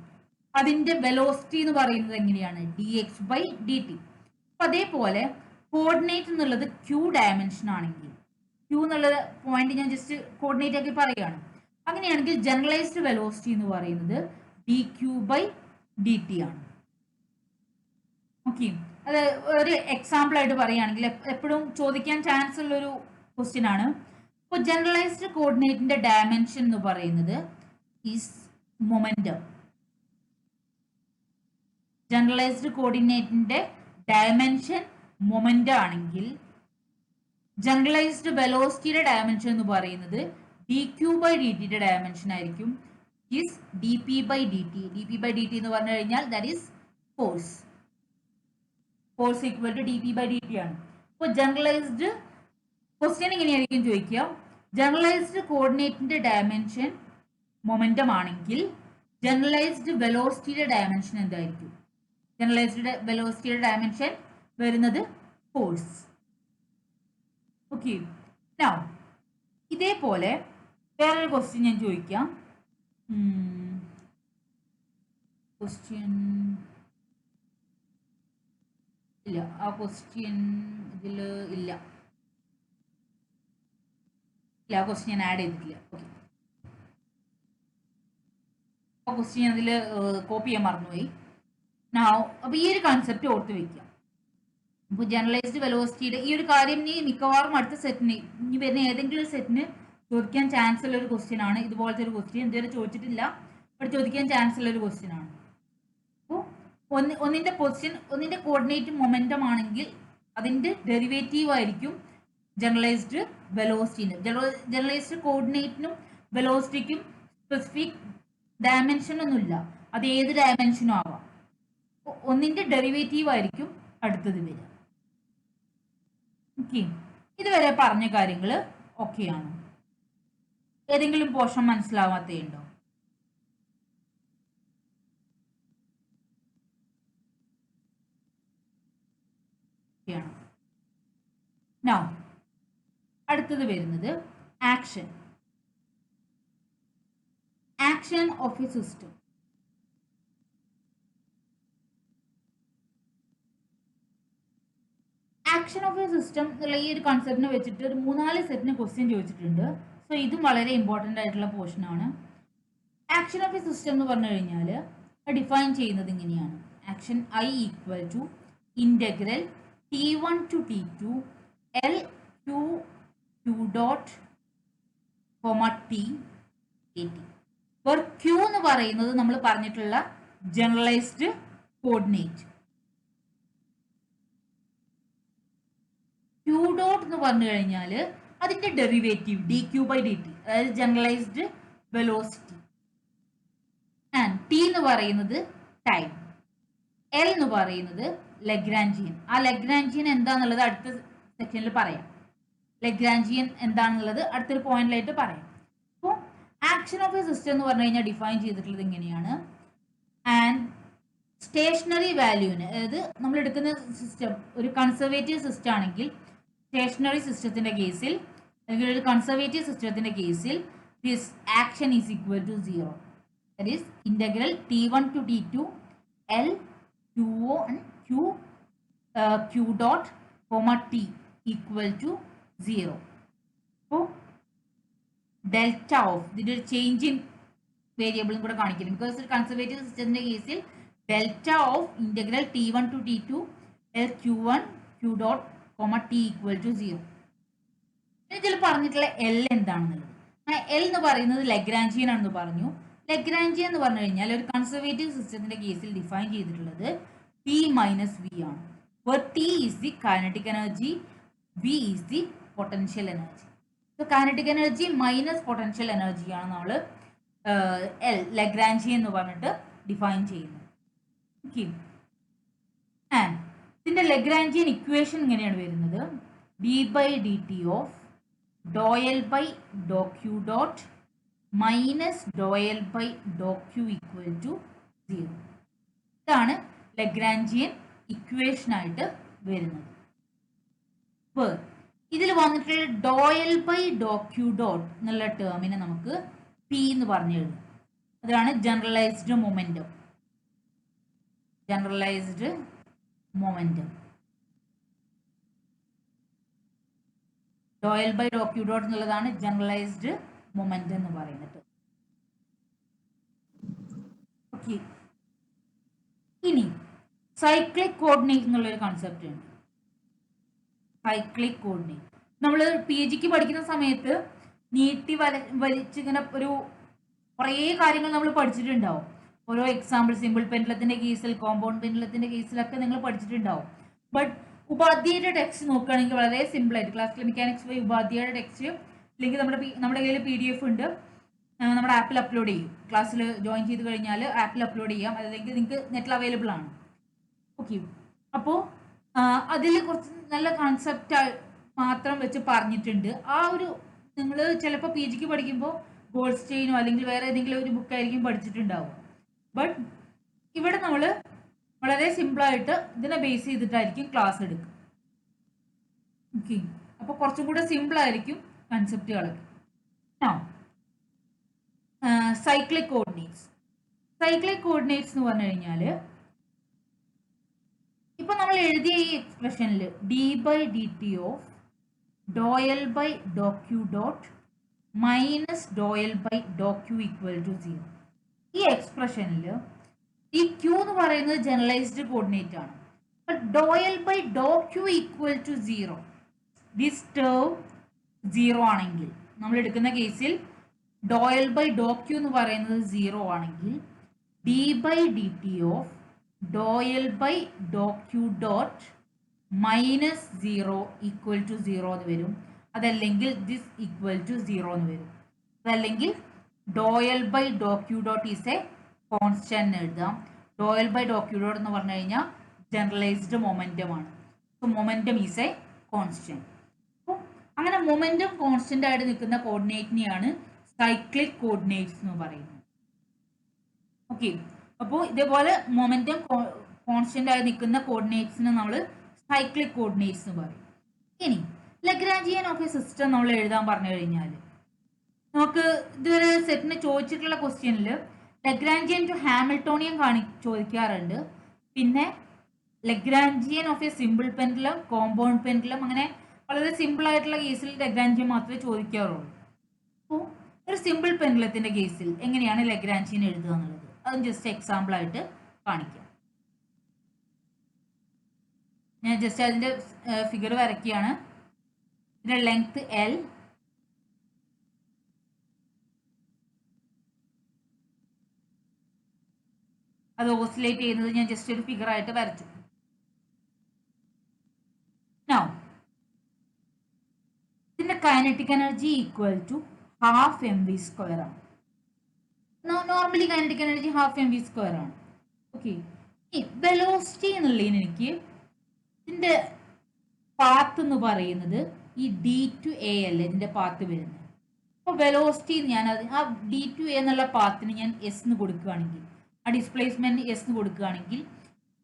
അതിന്റെ വെലോസിറ്റി എന്ന് പറയുന്നത് എങ്ങനെയാണ്? dx/dt. അപ്പൊ അതേപോലെ കോർഡിനേറ്റ് എന്നുള്ളത് q ഡയമെൻഷൻ ആണെങ്കിൽ, q എന്നുള്ള പോയിന്റ് ഞാൻ ജസ്റ്റ് കോർഡിനേറ്റ് ആക്കി പറയുകയാണ്. അങ്ങനെയാണെങ്കിൽ ജനറലൈസ്ഡ് വെലോസിറ്റി എന്ന് പറയുന്നത് D Q by D T ആണ്. ഓക്കെ, അത് ഒരു എക്സാമ്പിൾ ആയിട്ട് പറയുകയാണെങ്കിൽ എപ്പോഴും ചോദിക്കാൻ ചാൻസ് ഉള്ളൊരു ക്വസ്റ്റ്യൻ ആണ്. ഇപ്പോൾ ജനറലൈസ്ഡ് കോർഡിനേറ്റിന്റെ ഡയമെൻഷൻ എന്ന് പറയുന്നത് ഈസ് മൊമെന്റം. ജനറലൈസ്ഡ് കോർഡിനേറ്റിന്റെ ഡയമെൻഷൻ മൊമെന്റം ആണെങ്കിൽ ജനറലൈസ്ഡ് വെലോസിറ്റിയുടെ ഡയമെൻഷൻ എന്ന് പറയുന്നത് ഡി ക്യൂ ബൈ ഡി ടിയുടെ ഡയമെൻഷൻ ആയിരിക്കും. Is D P by D T. D P by D T എന്ന് പറഞ്ഞു കഴിഞ്ഞാൽ that is force. Force equal to D P by D T ആണ്. അപ്പോൾ ജനറലൈസ്ഡ് ക്വസ്റ്റ്യൻ ഇങ്ങനെയായിരിക്കും ചോദിക്കുക, ജനറലൈസ്ഡ് കോർഡിനേറ്റിന്റെ ഡയമെൻഷൻ മൊമെന്റം ആണെങ്കിൽ ജനറലൈസ്ഡ് വെലോസിറ്റിയുടെ ഡയമെൻഷൻ എന്തായിരിക്കും? ജനറലൈസ്ഡ് വെലോസിറ്റിയുടെ ഡയമെൻഷൻ വരുന്നത് ഫോഴ്സ്. ഓക്കെ, നൗ ഇതേപോലെ വേറൊരു ക്വസ്റ്റ്യൻ ഞാൻ ചോദിക്കാം. ക്വസ്റ്റ്യൻ ഇല്ല, ആ ക്വസ്റ്റ്യൻ ഇതിൽ ഇല്ല, ആ ക്വസ്റ്റ്യൻ ഞാൻ ആഡ് ചെയ്തിട്ടില്ല. ഓക്കെ, ആ ക്വസ്റ്റ്യൻ അതിൽ കോപ്പി ചെയ്യാൻ മറന്നുപോയി. അപ്പോൾ ഈ ഒരു കൺസെപ്റ്റ് ഓർത്ത് വെക്കുക. ഇപ്പോൾ ജനറലൈസ്ഡ് വെലോസിറ്റിയുടെ ഈ ഒരു കാര്യം ഇനി മിക്കവാറും അടുത്ത സെറ്റിന്, ഇനി വരുന്ന ഏതെങ്കിലും ഒരു സെറ്റിന് ചോദിക്കാൻ ചാൻസ് ഉള്ള ഒരു ക്വസ്റ്റ്യൻ ആണ്. ഇതുപോലത്തെ ഒരു ക്വസ്റ്റ്യൻ ഇതുവരെ ചോദിച്ചിട്ടില്ല, അവിടെ ചോദിക്കാൻ ചാൻസ് ഉള്ള ഒരു ക്വസ്റ്റ്യൻ ആണ്. അപ്പോൾ ഒന്നിന്റെ പൊസിഷൻ, ഒന്നിന്റെ കോർഡിനേറ്റ് മൊമെന്റം ആണെങ്കിൽ അതിന്റെ ഡെറിവേറ്റീവ് ആയിരിക്കും ജനറലൈസ്ഡ് വെലോസിറ്റിന്. ജനറലൈസ്ഡ് കോർഡിനേറ്റിനും വെലോസിറ്റിക്കും സ്പെസിഫിക് ഡയമെൻഷൻ ഒന്നുമില്ല, അത് ഏത് ഡയമെൻഷനും ആവാം. ഒന്നിന്റെ ഡെറിവേറ്റീവ് ആയിരിക്കും അടുത്തത് വരിക. ഓക്കെ, ഇതുവരെ പറഞ്ഞ കാര്യങ്ങൾ ഓക്കെയാണ്? ഏതെങ്കിലും പോർഷൻ മനസ്സിലാവാത്തയുണ്ടോ? നൗ അടുത്തത് വരുന്നത് action. Action of a system. Action of a system എന്നുള്ള ഈ ഒരു കൺസെപ്റ്റിനെ വെച്ചിട്ട് ഒരു 3-4 സെറ്റിന് ക്വസ്റ്റ്യൻ ചോദിച്ചിട്ടുണ്ട്. സോ ഇതും വളരെ ഇമ്പോർട്ടൻ്റ് ആയിട്ടുള്ള പോർഷൻ ആണ്. ആക്ഷൻ ഓഫ് എ സിസ്റ്റം എന്ന് പറഞ്ഞു കഴിഞ്ഞാൽ ഡിഫൈൻ ചെയ്യുന്നത് ഇങ്ങനെയാണ്. Action I equal to integral T1 to T2 L Q Q dot T AT. For Q എന്ന് പറയുന്നത് നമ്മൾ പറഞ്ഞിട്ടുള്ള ജനറലൈസ്ഡ് കോർഡിനേറ്റ്. Q ഡോട്ട് എന്ന് പറഞ്ഞു കഴിഞ്ഞാൽ അതിന്റെ derivative d Q by D t, അതായത് ജനറലൈസ്ഡ് വെലോസിറ്റി. ആൻഡ് ടി എന്ന് പറയുന്നത് ടൈം. എൽ എന്ന് പറയുന്നത് ലഗ്രാഞ്ചിയൻ. ആ ലഗ്രാഞ്ചിയൻ എന്താണെന്നുള്ളത് അടുത്ത സെക്ഷനിൽ പറയാം. ലഗ്രാഞ്ചിയൻ എന്താണെന്നുള്ളത് അടുത്തൊരു പോയിന്റിലായിട്ട് പറയാം. അപ്പോൾ ആക്ഷൻ ഓഫ് എ സിസ്റ്റം എന്ന് പറഞ്ഞു കഴിഞ്ഞാൽ ഡിഫൈൻ ചെയ്തിട്ടുള്ളത് ഇങ്ങനെയാണ്. ആൻഡ് സ്റ്റേഷനറി വാല്യൂവിന്, അതായത് നമ്മൾ എടുക്കുന്ന സിസ്റ്റം ഒരു കൺസർവേറ്റീവ് സിസ്റ്റം ആണെങ്കിൽ സ്റ്റേഷനറി സിസ്റ്റത്തിന്റെ കേസിൽ അല്ലെങ്കിൽ ഒരു കൺസർവേറ്റീവ് സിസ്റ്റത്തിന്റെ കേസിൽ this action is equal to 0. That is integral T1 to T2 L QO and Q dot T equal to 0. അപ്പോൾ ഡെൽറ്റ ഓഫ് ഇതിന്റെ ഒരു ചേഞ്ച് ഇൻ വേരിയബിളും കൂടെ കാണിക്കുന്നു. ബിക്കോസ് ഒരു കൺസർവേറ്റീവ് സിസ്റ്റത്തിന്റെ കേസിൽ delta of integral T1 to T2 L Q1 Q dot T equal to 0. ഇതിൽ പറഞ്ഞിട്ടുള്ള എൽ എന്താണെന്നുള്ളത്, എൽ എന്ന് പറയുന്നത് ലഗ്രാഞ്ചിയൻ ആണെന്ന് പറഞ്ഞു. ലഗ്രാഞ്ചിയൻ എന്ന് പറഞ്ഞു കഴിഞ്ഞാൽ ഒരു കൺസർവേറ്റീവ് സിസ്റ്റത്തിന്റെ കേസിൽ ഡിഫൈൻ ചെയ്തിട്ടുള്ളത് T minus V ആണ്. where T is the kinetic energy, V is the potential energy. So kinetic energy minus potential energy ആണ് നമ്മൾ L ലഗ്രാഞ്ചിയൻ എന്ന് പറഞ്ഞിട്ട് ഡിഫൈൻ ചെയ്യുന്നത്. ഓക്കെ, ആൻഡ് ഇതിന്റെ ലഗ്രാഞ്ചിയൻ ഇക്വേഷൻ ഇങ്ങനെയാണ് വരുന്നത്. d by dt of dou L by dou Q dot minus dou L by dou Q equal to 0. ഇതാണ് Lagrangian equation ആയിട്ട് വരുന്നത്. അപ്പോൾ ഇതിൽ വന്നിട്ടുള്ള do L by do Q dot എന്നുള്ള ടേമിനെ നമുക്ക് പി എന്ന് പറഞ്ഞു എഴുതാം. അതാണ് generalized momentum. Generalized momentum do L by do Q dot എന്നുള്ളതാണ് ജനറലൈസ്ഡ് മൊമെന്റം എന്ന് പറയുന്നത്. ഓക്കെ, ഇനി സൈക്ലിക് കോർഡിനേറ്റ് എന്നുള്ളൊരു കൺസെപ്റ്റ് ഉണ്ട്. സൈക്ലിക് കോർഡിനേറ്റ് നമ്മൾ പി ജിക്ക് പഠിക്കുന്ന സമയത്ത് നീട്ടി വലിച്ചിങ്ങനെ ഒരു കുറേ കാര്യങ്ങൾ നമ്മൾ പഠിച്ചിട്ടുണ്ടാവും. ഓരോ എക്സാമ്പിൾ സിമ്പിൾ പെൻഡലത്തിന്റെ കേസിൽ, കോമ്പൗണ്ട് പെൻഡലത്തിന്റെ കേസിലൊക്കെ നിങ്ങൾ പഠിച്ചിട്ടുണ്ടാവും. ബട്ട് ഉപാധ്യായയുടെ ടെക്സ്റ്റ് നോക്കുകയാണെങ്കിൽ വളരെ സിമ്പിൾ ആയിട്ട് ക്ലാസിക്കൽ മെക്കാനിക്സ് ബൈ ഉപാധ്യായയുടെ ടെക്സ്റ്റ് അല്ലെങ്കിൽ നമ്മുടെ കയ്യിൽ PDF ഉണ്ട്, നമ്മുടെ ആപ്പിൽ അപ്ലോഡ് ചെയ്യും. ക്ലാസ്സിൽ ജോയിൻ ചെയ്ത് കഴിഞ്ഞാൽ ആപ്പിൽ അപ്ലോഡ് ചെയ്യാം, അല്ലെങ്കിൽ നിങ്ങൾക്ക് നെറ്റിൽ അവൈലബിൾ ആണ്. ഓക്കെ, അപ്പോൾ അതിൽ കുറച്ച് നല്ല കൺസെപ്റ്റ് മാത്രം വെച്ച് പറഞ്ഞിട്ടുണ്ട്. ആ ഒരു നിങ്ങൾ ചിലപ്പോൾ പി ജിക്ക് പഠിക്കുമ്പോൾ ഗോൾഡ്സ്റ്റെയിനോ അല്ലെങ്കിൽ വേറെ ഏതെങ്കിലും ഒരു ബുക്കായിരിക്കും പഠിച്ചിട്ടുണ്ടാവും. ബട്ട് ഇവിടെ നമ്മൾ വളരെ സിമ്പിളായിട്ട് ഇതിനെ ബേസ് ചെയ്തിട്ടായിരിക്കും ക്ലാസ് എടുക്കുക. ഓക്കെ, അപ്പോൾ കുറച്ചും കൂടെ സിമ്പിൾ ആയിരിക്കും കൺസെപ്റ്റുകളൊക്കെ. Cyclic coordinates. സൈക്ലിക് കോർഡിനേറ്റ്സ് എന്ന് പറഞ്ഞു കഴിഞ്ഞാൽ ഇപ്പൊ നമ്മൾ എഴുതിയ ഈ എക്സ്പ്രഷനിൽ d/dt of ∂L/∂Q dot minus ∂L/∂Q equal to 0. ഈ എക്സ്പ്രഷനിൽ ഈ Q എന്ന് പറയുന്നത് ജനറലൈസ്ഡ് കോർഡിനേറ്റ് ആണ്. ∂L/∂Q equal to 0, this term 0 ആണെങ്കിൽ, നമ്മൾ എടുക്കുന്ന കേസിൽ ∂L/∂Q എന്ന് പറയുന്നത് 0 ആണെങ്കിൽ d/dt of ∂L/∂Q dot minus 0 equal to 0 എന്ന് വരും. അതല്ലെങ്കിൽ ദിസ് ഈക്വൽ ടു 0 എന്ന് വരും. അതല്ലെങ്കിൽ ∂L/∂Q dot is a constant എഴുതാം. ∂L/∂Q ഡോട്ട് എന്ന് പറഞ്ഞു കഴിഞ്ഞാൽ ജനറലൈസ്ഡ് മൊമെന്റം ആണ്. So momentum is a constant. അപ്പോൾ അങ്ങനെ മൊമെന്റം കോൺസ്റ്റന്റ് ആയിട്ട് നിൽക്കുന്ന കോർഡിനേറ്റിനെയാണ് സൈക്ലിക് കോർഡിനേറ്റ്സ് എന്ന് പറയുന്നത്. ഓക്കെ, അപ്പോൾ ഇതേപോലെ മൊമെന്റം കോൺസ്റ്റന്റ് ആയി നിൽക്കുന്ന കോർഡിനേറ്റ്സിനെ നമ്മൾ സൈക്ലിക് കോർഡിനേറ്റ്സ് എന്ന് പറയും. ഇനി ലഗ്രാഞ്ചിയൻ ഓഫ് എ സിസ്റ്റം നമ്മൾ എഴുതാൻ പറഞ്ഞു കഴിഞ്ഞാൽ നമുക്ക് ഇതുവരെ സെറ്റിന് ചോദിച്ചിട്ടുള്ള ക്വസ്റ്റ്യനിൽ ലഗ്രാഞ്ചിയൻ ടു ഹാമിൽട്ടോണിയൻ ചോദിക്കാറുണ്ട്. പിന്നെ Lagrangian of A simple pendulum, compound pendulum, അങ്ങനെ വളരെ സിമ്പിൾ ആയിട്ടുള്ള കേസിൽ ലഗ്രാഞ്ചിയൻ മാത്രമേ ചോദിക്കാറുള്ളൂ. അപ്പോൾ ഒരു സിമ്പിൾ പെൻഡുലത്തിന്റെ കേസിൽ എങ്ങനെയാണ് ലഗ്രാഞ്ചിയൻ എഴുതുക എന്നുള്ളത് അതും ജസ്റ്റ് എക്സാമ്പിൾ ആയിട്ട് കാണിക്കാം. ഞാൻ ജസ്റ്റ് അതിന്റെ ഫിഗർ വരയ്ക്കുകയാണ്. ഇതിന്റെ ലെങ്ത് L, അത് ഓസിലേറ്റ് ചെയ്യുന്നത് ഞാൻ ജസ്റ്റ് ഒരു ഫിഗർ ആയിട്ട് വരച്ചു. Now ഇതിന്റെ kinetic energy equal to ½ mv² ആണ്. നോർമലി കൈനറ്റിക് എനർജി ½ mv² ആണ്. ഓക്കെ, ഈ വെലോസിറ്റി എന്നുള്ളതിന് എനിക്ക് ഇതിന്റെ പാത്ത് എന്ന് പറയുന്നത് ഈ D/A അല്ലേ ഇതിന്റെ പാത്ത് വരുന്നത്. അപ്പോൾ വെലോസിറ്റി ഞാൻ ആ D/A എന്നുള്ള പാത്തിന് ഞാൻ S എന്ന് കൊടുക്കുകയാണെങ്കിൽ, ആ ഡിസ്പ്ലേസ്മെന്റ് S എന്ന് കൊടുക്കുകയാണെങ്കിൽ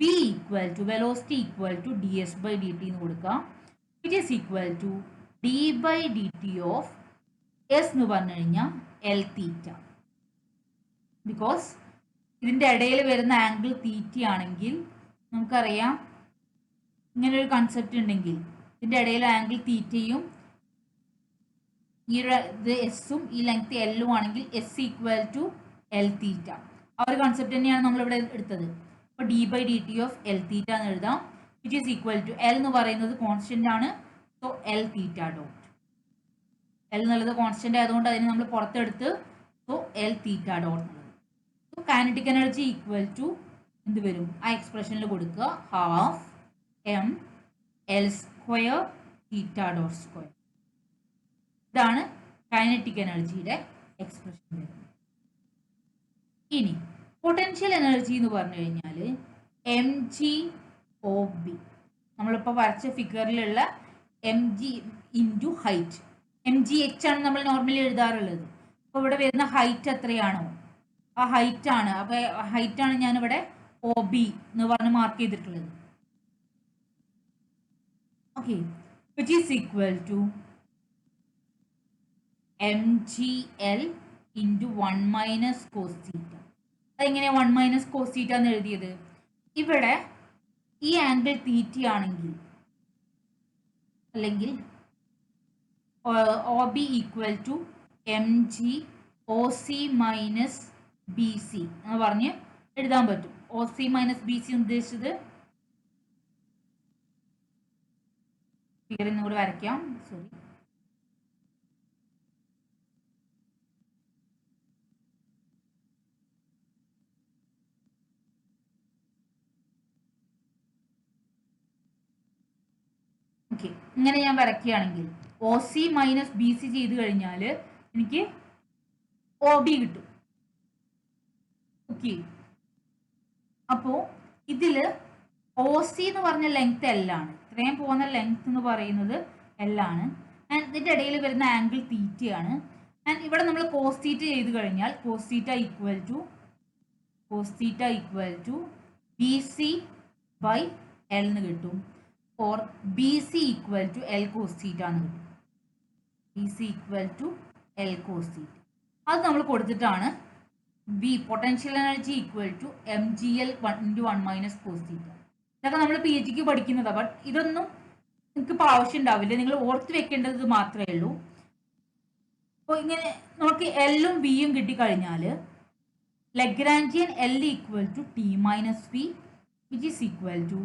V equal to velocity equal to ds/dt എന്ന് കൊടുക്കാം, which is equal to d/dt of S എന്ന് പറഞ്ഞു കഴിഞ്ഞാൽ L θ. ബിക്കോസ് ഇതിന്റെ ഇടയിൽ വരുന്ന ആംഗിൾ θ ആണെങ്കിൽ നമുക്കറിയാം ഇങ്ങനെ ഒരു കൺസെപ്റ്റ് ഉണ്ടെങ്കിൽ ഇതിന്റെ ഇടയിൽ ആംഗിൾ θയും ഈ ഇത് എസും ഈ ലെങ്ത് എല്ലും ആണെങ്കിൽ S ഈക്വൽ ടു Lθ. ആ ഒരു കൺസെപ്റ്റ് തന്നെയാണ് നമ്മൾ ഇവിടെ എടുത്തത്. അപ്പോൾ d/dt ഓഫ് Lθ എന്ന് എഴുതാം, which is equal to L എന്ന് പറയുന്നത് കോൺസ്റ്റന്റ് ആണ്. സോ Lθ ഡോട്ട് L എന്നുള്ളത് കോൺസ്റ്റന്റ് ആയതുകൊണ്ട് അതിനെ നമ്മൾ പുറത്തെടുത്ത് സോ Lθ ഡോട്ട് എന്നുള്ളത്. So kinetic energy equal to എന്ത് വരും ആ എക്സ്പ്രഷനിൽ കൊടുക്കുക, ½ mL² θ ഡോട്ട് സ്ക്വയർ. ഇതാണ് കൈനറ്റിക് എനർജിയുടെ എക്സ്പ്രഷൻ വരുന്നത്. ഇനി പൊട്ടൻഷ്യൽ എനർജി എന്ന് പറഞ്ഞു കഴിഞ്ഞാൽ mg/b, നമ്മളിപ്പോൾ വരച്ച ഫിഗറിലുള്ള mg ഇൻറ്റു ഹൈറ്റ്. mgh ആണ് നമ്മൾ നോർമലി എഴുതാറുള്ളത്. അപ്പോൾ ഇവിടെ വരുന്ന ഹൈറ്റ് എത്രയാണോ ആ ഹൈറ്റ് ആണ്. അപ്പോൾ ഹൈറ്റ് ആണ് ഞാനിവിടെ OB എന്ന് പറഞ്ഞ് മാർക്ക് ചെയ്തിട്ടുള്ളത്. Okay, which is equal to mgl into 1 - cos θ. അതെങ്ങനെയാണ് 1 - cos θ എന്ന് എഴുതിയത്? ഇവിടെ ഈ ആംഗിൾ θ ആണെങ്കിൽ അല്ലെങ്കിൽ OB equal to mg OC - BC എന്ന് പറഞ്ഞ് എഴുതാൻ പറ്റും. O C minus B C ഉദ്ദേശിച്ചത് ഫിഗർ ഇന്നും കൂടി വരയ്ക്കാം. Sorry, okay. ഇങ്ങനെ ഞാൻ വരയ്ക്കുകയാണെങ്കിൽ O C minus B C ചെയ്ത് കഴിഞ്ഞാൽ എനിക്ക് ഒ ബി കിട്ടും. ഓക്കെ, അപ്പോ ഇതില് ഒ സി എന്ന് പറഞ്ഞ ലെങ്ത് എൽ ആണ്. ഇത്രയും പോകുന്ന ലെങ്ത് എന്ന് പറയുന്നത് എൽ ആണ്. ആൻഡ് ഇതിന്റെ ഇടയിൽ വരുന്ന ആംഗിൾ തീറ്റയാണ്. ആൻഡ് ഇവിടെ നമ്മൾ കോസ് തീറ്റ ചെയ്ത് കഴിഞ്ഞാൽ cos theta equal to B C by L എന്ന് കിട്ടും. Or B C equal to L cos theta എന്ന് കിട്ടും. B C equal to L cos theta അത് നമ്മൾ കൊടുത്തിട്ടാണ് B potential energy equal to M G L 1 minus cos theta. ഇതൊക്കെ നമ്മൾ P H ഡിക്ക് പഠിക്കുന്നതാണ്. ബട്ട് ഇതൊന്നും നിങ്ങൾക്ക് ഇപ്പോൾ ആവശ്യം ഉണ്ടാവില്ല. നിങ്ങൾ ഓർത്ത് വെക്കേണ്ടത് മാത്രമേ ഉള്ളൂ. അപ്പോൾ ഇങ്ങനെ നമുക്ക് എല്ലും ബിയും കിട്ടിക്കഴിഞ്ഞാൽ Lagrangian L equal to T minus P which is equal to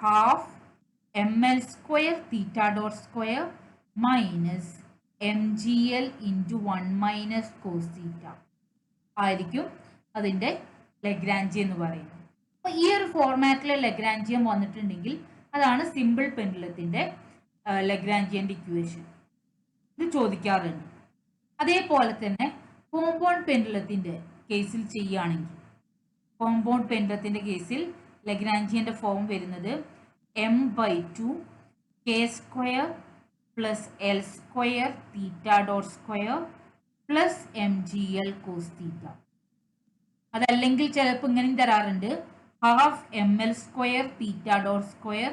half M L square theta dot square minus M G L into 1 minus cos theta ആയിരിക്കും അതിൻ്റെ ലഗ്രാഞ്ചിയൻ എന്ന് പറയുന്നത്. അപ്പോൾ ഈ ഒരു ഫോർമാറ്റിലെ ലഗ്രാഞ്ചിയൻ വന്നിട്ടുണ്ടെങ്കിൽ അതാണ് സിമ്പിൾ പെൻഡുലത്തിൻ്റെ ലഗ്രാഞ്ചിയൻ്റെ ഇക്വേഷൻ. ഇത് ചോദിക്കാറുണ്ട്. അതേപോലെ തന്നെ കോമ്പൗണ്ട് പെൻഡുലത്തിൻ്റെ കേസിൽ ചെയ്യുകയാണെങ്കിൽ കോമ്പൗണ്ട് പെൻഡുലത്തിൻ്റെ കേസിൽ ലഗ്രാഞ്ചിയൻ്റെ ഫോം വരുന്നത് M by 2 K square plus L square theta dot square plus M G L cos theta. അതല്ലെങ്കിൽ ചിലപ്പോൾ ഇങ്ങനെയും തരാറുണ്ട്, half M L square theta dot square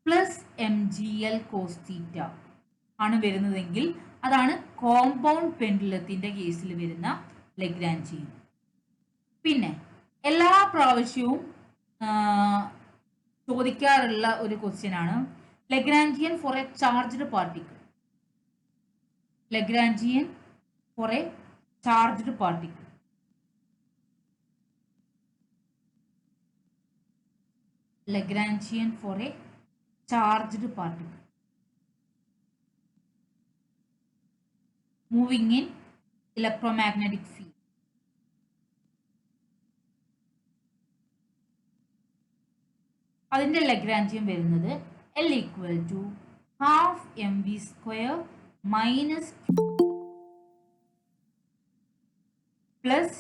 plus M G L cos theta ആണ് വരുന്നതെങ്കിൽ അതാണ് കോമ്പൗണ്ട് പെൻഡുലത്തിൻ്റെ കേസിൽ വരുന്ന ലഗ്രാഞ്ചിയൻ. പിന്നെ എല്ലാ പ്രാവശ്യവും ചോദിക്കാറുള്ള ഒരു ക്വസ്റ്റ്യൻ ആണ് Lagrangian for a charged particle. Lagrangian for a charged particle. Lagrangian for a charged particle moving in electromagnetic field. അതിന്റെ ലഗ്രാഞ്ചിയൻ വരുന്നത് L equal to half mv square minus plus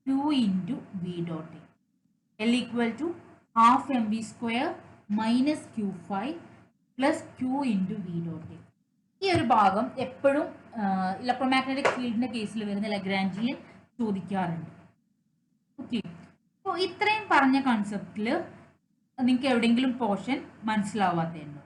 q into v dot a. L equal to half mv square minus q5 plus q into v dot a. ഈ ഒരു ഭാഗം എപ്പോഴും electromagnetic ഫീൽഡിന്റെ കേസിൽ വരുന്ന Lagrangian ചോദിക്കാറുണ്ട്. ഓക്കെ, അപ്പോൾ ഇത്രയും പറഞ്ഞ കൺസെപ്റ്റിൽ നിങ്ങൾക്ക് എവിടെയെങ്കിലും പോർഷൻ മനസ്സിലാവാത്തതുണ്ടോ?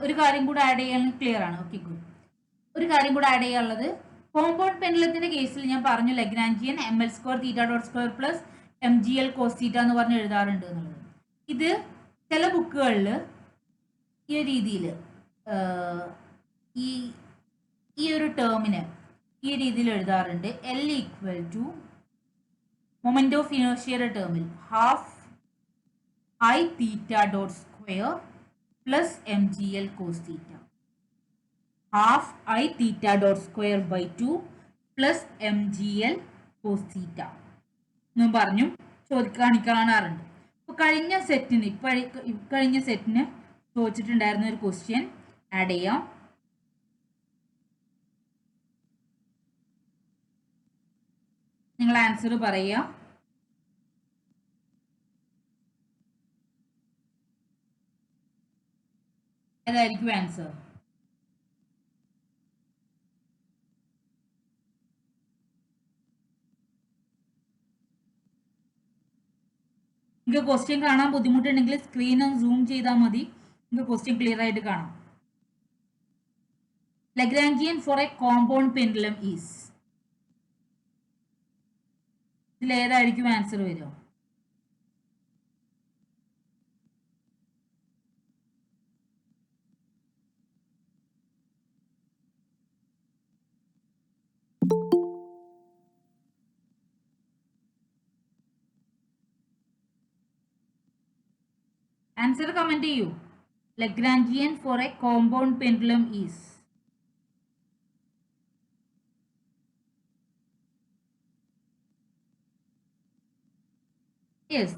ഒരു കാര്യം കൂടെ ആഡ് ചെയ്യാൻ ക്ലിയർ ആണ്. Okay, good. ഒരു കാര്യം കൂടെ ആഡ് ചെയ്യാനുള്ളത് കോമ്പൗണ്ട് പെൻഡുലത്തിന്റെ കേസിൽ ഞാൻ പറഞ്ഞു Lagrangian M L square theta dot square plus M G L cos theta എന്ന് പറഞ്ഞ് എഴുതാറുണ്ട് എന്നുള്ളത്. ഇത് ചില ബുക്കുകളിൽ ഈ രീതിയിൽ ഈ ഒരു ടേമിന് ഈ രീതിയിൽ എഴുതാറുണ്ട്. L equal to moment of ഇനേർഷ്യയുടെ ടേമിൽ half I theta dot square plus mgl cos theta, half I theta dot square by 2 plus mgl cos theta എന്ന് പറഞ്ഞു കാണിക്കാറുണ്ട്. അപ്പോൾ കഴിഞ്ഞ സെറ്റിന് ചോദിച്ചിട്ടുണ്ടായിരുന്ന ഒരു ക്വസ്റ്റ്യൻ ആഡ് ചെയ്യാം. നിങ്ങൾ ആൻസർ പറയുക. ഏതായിരിക്കും ആൻസർ? നിങ്ങൾക്ക് ക്വസ്റ്റ്യൻ കാണാൻ ബുദ്ധിമുട്ടുണ്ടെങ്കിൽ സ്ക്രീൻ ഒന്ന് സൂം ചെയ്താൽ മതി, നിങ്ങൾക്ക് ക്വസ്റ്റ്യൻ ക്ലിയർ ആയിട്ട് കാണാം. Lagrangian for a compound pendulum is ഇതിൽ ഏതായിരിക്കും ആൻസർ വരിക? ആൻസർ കമന്റ് ചെയ്യൂ. Lagrangian for a compound pendulum is. Yes,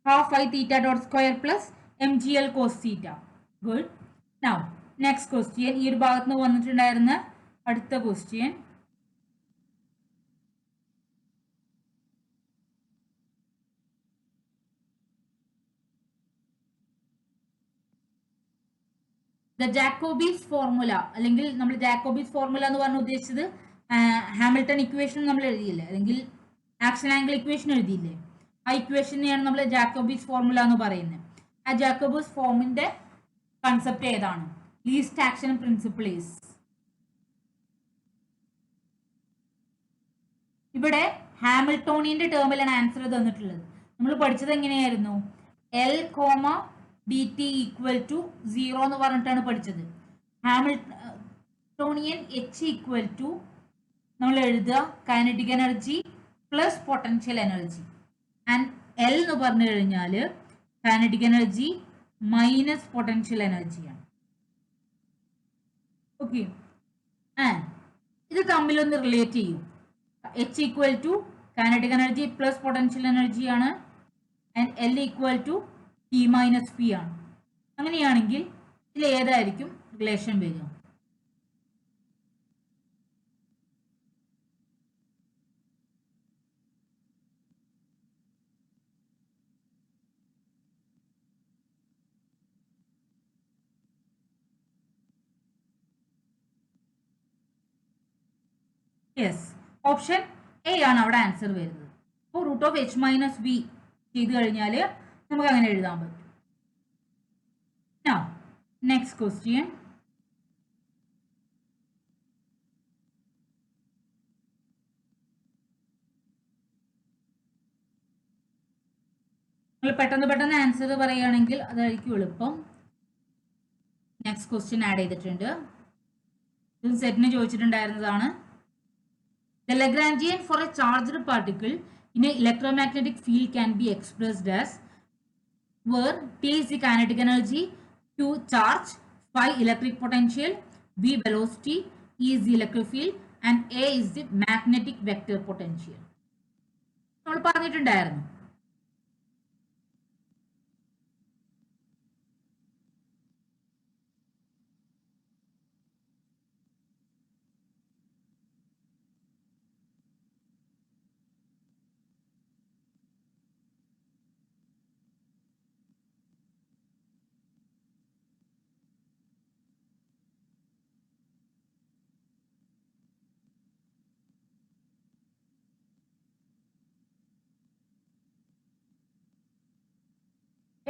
half I theta dot square plus mgl cos theta. Good. Now, next question. ഈ ഒരു ഭാഗത്ത് നിന്ന് വന്നിട്ടുണ്ടായിരുന്ന അടുത്ത ക്വസ്റ്റ്യൻ. ദ ജാക്കോബീസ് ഫോർമുല, അല്ലെങ്കിൽ നമ്മൾ ജാക്കോബീസ് ഫോർമുല എന്ന് പറഞ്ഞ ഉദ്ദേശിച്ചത് ഹാമിൽട്ടൺ ഇക്വേഷൻ നമ്മൾ എഴുതിയില്ലേ, അല്ലെങ്കിൽ ആക്ഷൻ ആംഗിൾ ഇക്വേഷൻ എഴുതിയില്ലേ, ആ ഇക്വേഷനെയാണ് നമ്മൾ ജാക്കോബീസ് ഫോർമുല എന്ന് പറയുന്നത്. ആ ജാക്കോബീസ് ഫോമിന്റെ കൺസെപ്റ്റ് ഏതാണ്? Least action principle is. ഇവിടെ ഹാമിൽട്ടോണിയന്റെ ടേമിലാണ് ആൻസർ തന്നിട്ടുള്ളത്. നമ്മൾ പഠിച്ചത് എങ്ങനെയായിരുന്നു? L comma D T equal to 0 എന്ന് പറഞ്ഞിട്ടാണ് പഠിച്ചത്. ഹാമിൽട്ടോണിയൻ എച്ച് ഈക്വൽ ടു നമ്മൾ എഴുതുക kinetic energy plus potential energy, and L എന്ന് പറഞ്ഞു കഴിഞ്ഞാൽ കൈനറ്റിക് എനർജി മൈനസ് പൊട്ടൻഷ്യൽ എനർജിയാണ്. ഓക്കെ, ഇത് തമ്മിലൊന്ന് റിലേറ്റ് ചെയ്യും. H equal to kinetic energy plus potential എനർജിയാണ്, and L equal to T minus P ആണ്. അങ്ങനെയാണെങ്കിൽ ഇതിൽ ഏതായിരിക്കും റിലേഷൻ വരിക? യെസ്, ഓപ്ഷൻ എ ആണ് അവിടെ ആൻസർ വരുന്നത്. അപ്പോൾ root of H minus B ചെയ്ത് കഴിഞ്ഞാൽ നമുക്ക് അങ്ങനെ എഴുതാൻ പറ്റും. Now, next question. നിങ്ങൾ പെട്ടെന്ന് ആൻസർ പറയുകയാണെങ്കിൽ അതായിരിക്കും എളുപ്പം. നെക്സ്റ്റ് ക്വസ്റ്റ്യൻ ആഡ് ചെയ്തിട്ടുണ്ട്. ഇത് സെറ്റിന് ചോദിച്ചിട്ടുണ്ടായിരുന്നതാണ്. The Lagrangian for a charged particle in an electromagnetic field can be expressed as, where T is the kinetic energy, Q charge, phi electric potential, V velocity, E is the electric field, and A is the magnetic vector potential. നമ്മൾ പറഞ്ഞിട്ടുണ്ടായിരുന്നു.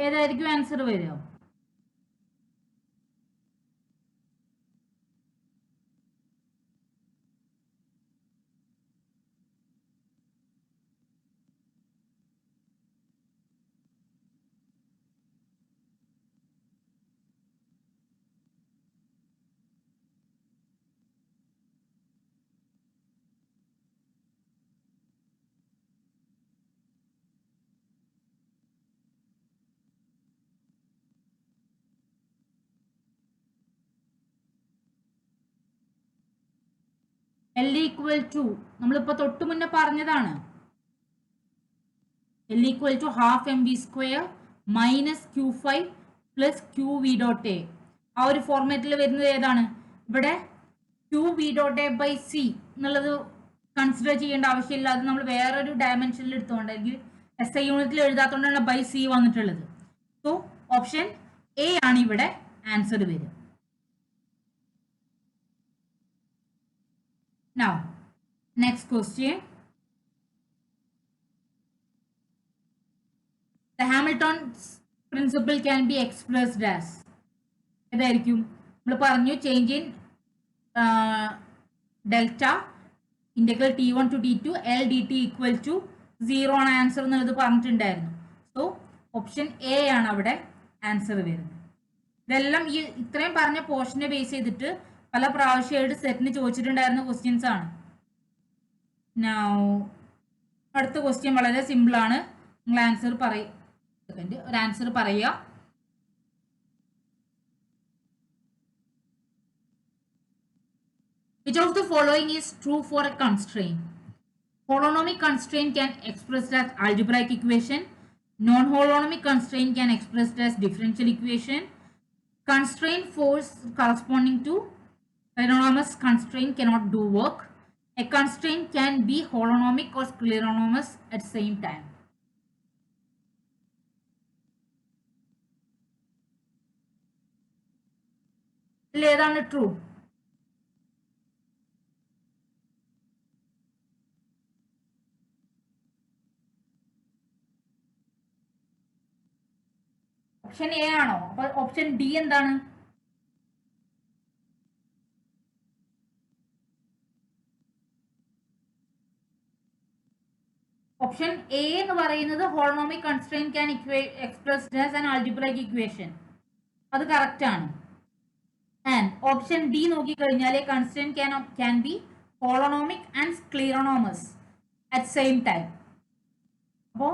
ഏതായിരിക്കും answer വരിക? L equal to നമ്മളിപ്പോൾ തൊട്ട് മുന്നേ പറഞ്ഞതാണ്. L equal to half mv square minus q5 plus qv dot a. ആ ഒരു ഫോർമാറ്റിൽ വരുന്നത് ഏതാണ്? ഇവിടെ qv dot a by c എന്നുള്ളത് കൺസിഡർ ചെയ്യേണ്ട ആവശ്യമില്ല. അത് നമ്മൾ വേറൊരു ഡയമെൻഷനിൽ എടുത്തുകൊണ്ടായിരിക്കും SI യൂണിറ്റിൽ എഴുതാത്തതുകൊണ്ടാണ് ബൈ സി വന്നിട്ടുള്ളത്. സോ ഓപ്ഷൻ എ ആണ് ഇവിടെ ആൻസർ വരിക. Now, next question. The Hamilton's principle can be expressed as. ഏതായിരിക്കും? നമ്മൾ പറഞ്ഞു change in delta integral T1 to T2 L dt equal to 0 ആണ് ആൻസർ എന്നുള്ളത് പറഞ്ഞിട്ടുണ്ടായിരുന്നു. സോ ഓപ്ഷൻ എ ആണ് അവിടെ ആൻസർ വരുന്നത്. ഇതെല്ലാം ഈ ഇത്രയും പറഞ്ഞ പോർഷനെ ബേസ് ചെയ്തിട്ട് പല പ്രാവശ്യമായിട്ട് സെറ്റിന് ചോദിച്ചിട്ടുണ്ടായിരുന്ന ക്വസ്റ്റ്യൻസ് ആണ്. അടുത്ത ക്വസ്റ്റ്യൻ വളരെ സിമ്പിൾ ആണ്. നിങ്ങൾ ആൻസർ ഒരു ആൻസർ പറയുക. Which of the following is true for a constraint? Holonomic constraint can expressed as algebraic equation. Non-holonomic constraint can expressed as differential equation. Constraint force corresponding to holonomous constraint cannot do work. A constraint can be holonomic or scleronomous at the same time. ഏതാണ് true? Option A ആണോ? അപ്പൊ option D എന്താണ്? Option A എന്ന് പറയുന്നത് holonomic constraint can expressed as an algebraic equation. അത് correct ആണ്. And option D നോക്കിക്കഴിഞ്ഞാൽ constraint can be holonomic and scleronomous at same time. അപ്പോൾ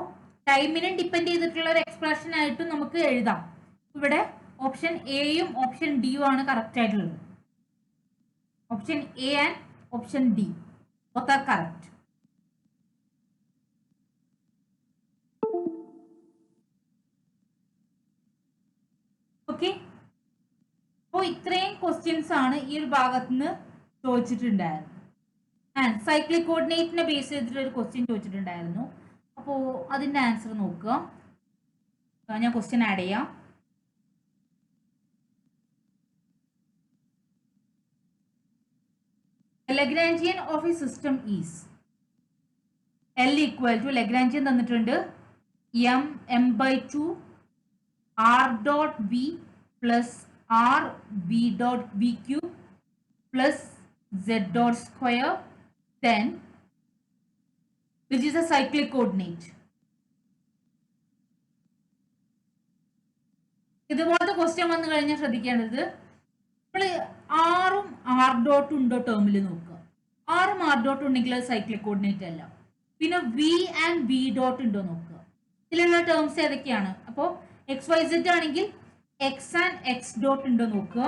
ടൈമിനെ ഡിപ്പെൻഡ് ചെയ്തിട്ടുള്ള ഒരു എക്സ്പ്രഷൻ ആയിട്ടും നമുക്ക് എഴുതാം. ഇവിടെ ഓപ്ഷൻ എയും ഓപ്ഷൻ ഡിയും ആണ് കറക്റ്റ് ആയിട്ടുള്ളത്. Option A and option D both are correct. Okay, അപ്പോൾ ഇത്രയും ക്വസ്റ്റ്യൻസ് ആണ് ഈ ഒരു ഭാഗത്ത് നിന്ന് ചോദിച്ചിട്ടുണ്ടായിരുന്നത്. ആൻഡ് സൈക്ലിക് കോർഡിനേറ്റിനെ ബേസ് ചെയ്തിട്ട് ഒരു ക്വസ്റ്റ്യൻ ചോദിച്ചിട്ടുണ്ടായിരുന്നു. അപ്പോൾ അതിൻ്റെ ആൻസർ നോക്കുക. ഞാൻ ക്വസ്റ്റ്യൻ ആഡ് ചെയ്യാം. Lagrangian of a system is L equal to Lagrangian തന്നിട്ടുണ്ട് m/2 r dot v plus r v dot v cube plus z dot square, then which is a cyclic coordinate. ഇതുപോലത്തെ question വന്നു കഴിഞ്ഞാൽ ശ്രദ്ധിക്കേണ്ടത് നമ്മൾ ആറും R ഡോട്ടും ഉണ്ടോ ടേമിൽ നോക്കുക. ആറും ആർ ഡോട്ടും ഉണ്ടെങ്കിൽ അത് സൈക്ലിക് കോർഡിനേറ്റ് അല്ല. പിന്നെ വി ആൻഡ് വി ഡോട്ട് ഉണ്ടോ നോക്കുക. ഇതിലുള്ള ടേംസ് ഏതൊക്കെയാണ്? അപ്പോൾ എക്സ് വൈ സെഡ് ആണെങ്കിൽ എക്സ് ആൻഡ് എക്സ് ഡോട്ട് ഉണ്ടോ നോക്കുക.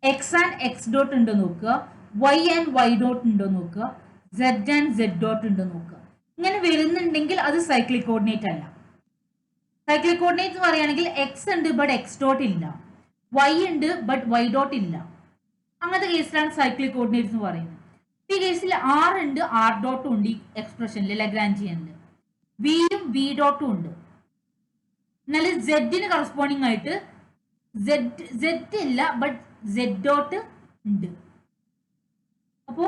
എക്സ് ആൻഡ് എക്സ് ഡോട്ട് ഉണ്ടോ നോക്കുക. വൈ ആൻഡ് വൈ ഡോട്ട് ഉണ്ടോ നോക്കുക. സെഡ് ആൻഡ് സെഡ് ഡോട്ട് ഉണ്ടോ നോക്കുക. ഇങ്ങനെ വരുന്നുണ്ടെങ്കിൽ അത് സൈക്ലിക് കോർഡിനേറ്റ് അല്ല. സൈക്ലിക് കോർഡിനേറ്റ് എന്ന് പറയുകയാണെങ്കിൽ എക്സ് ഉണ്ട് ബട്ട് എക്സ് ഡോട്ട് ഇല്ല, വൈ ഉണ്ട് ബട്ട് വൈ ഡോട്ട് ഇല്ല. അങ്ങനത്തെ കേസിലാണ് സൈക്ലിക് കോർഡിനേറ്റ്സ് എന്ന് പറയുന്നത്. ഈ കേസിൽ ആർ ഉണ്ട്, ആർ ഡോട്ടും ഉണ്ട് ഈ എക്സ്പ്രഷനിൽ ലഗ്രാഞ്ചിയനിൽ. വിയും വി ഡോട്ടും ഉണ്ട്. എന്നാൽ സെഡിന് കറസ്പോണ്ടിങ് ആയിട്ട് സെഡ് ഇല്ല ബട്ട് സെഡ് ഡോട്ട് ഉണ്ട്. അപ്പോ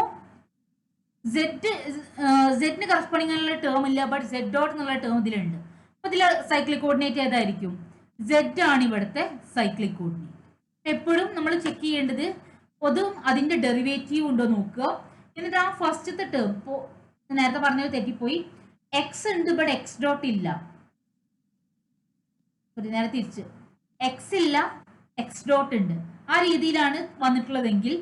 സെഡിന് കറസ്പോണ്ടിങ് ആയിട്ടുള്ള ടേം ഇല്ല ബട്ട് സെഡ് ഡോട്ട് എന്നുള്ള ടേം ഇതിലുണ്ട്. അപ്പൊ ഇതിൽ സൈക്ലിക് കോർഡിനേറ്റ് ഏതായിരിക്കും? സെഡ് ആണ് ഇവിടുത്തെ സൈക്ലിക് കോർഡിനേറ്റ്. എപ്പോഴും നമ്മൾ ചെക്ക് ചെയ്യേണ്ടത് അതും അതിന്റെ ഡെറിവേറ്റീവ് ഉണ്ടോ നോക്കുക. എന്നിട്ട് ആ ഫസ്റ്റത്തെ ടേം, ഇപ്പോൾ നേരത്തെ പറഞ്ഞത് തെറ്റിപ്പോയി, എക്സ് ഉണ്ട് ബട്ട് എക്സ് ഡോട്ട് ഇല്ല. നേരെ തിരിച്ച് എക്സ് ഇല്ല എക്സ് ഡോട്ട് ഉണ്ട്. ആ രീതിയിലാണ് വന്നിട്ടുള്ളതെങ്കിൽ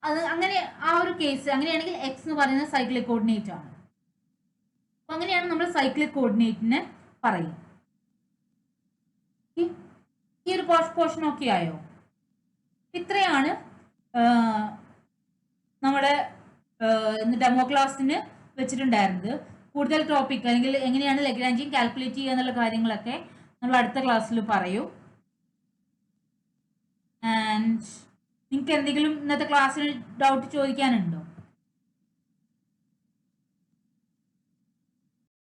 അത് അങ്ങനെ ആ ഒരു കേസ് അങ്ങനെയാണെങ്കിൽ എക്സ് എന്ന് പറയുന്നത് സൈക്ലിക് കോർഡിനേറ്റ് ആണ്. അപ്പൊ അങ്ങനെയാണ് നമ്മൾ സൈക്ലിക് കോർഡിനേറ്റിനെ പറയും. ഈ ഒരു പോർഷൻ ഓക്കെ ആയോ? ഇത്രയാണ് നമ്മുടെ ഡെമോ ക്ലാസ്സിന് വെച്ചിട്ടുണ്ടായിരുന്നത്. കൂടുതൽ ടോപ്പിക് അല്ലെങ്കിൽ എങ്ങനെയാണ് ലഗ്രാഞ്ചിയൻ കാൽക്കുലേറ്റ് ചെയ്യുക എന്നുള്ള കാര്യങ്ങളൊക്കെ നമ്മൾ അടുത്ത ക്ലാസ്സിൽ പറയും. ആൻഡ് നിങ്ങൾക്ക് എന്തെങ്കിലും ഇന്നത്തെ ക്ലാസ്സിൽ ഡൗട്ട് ചോദിക്കാനുണ്ടോ?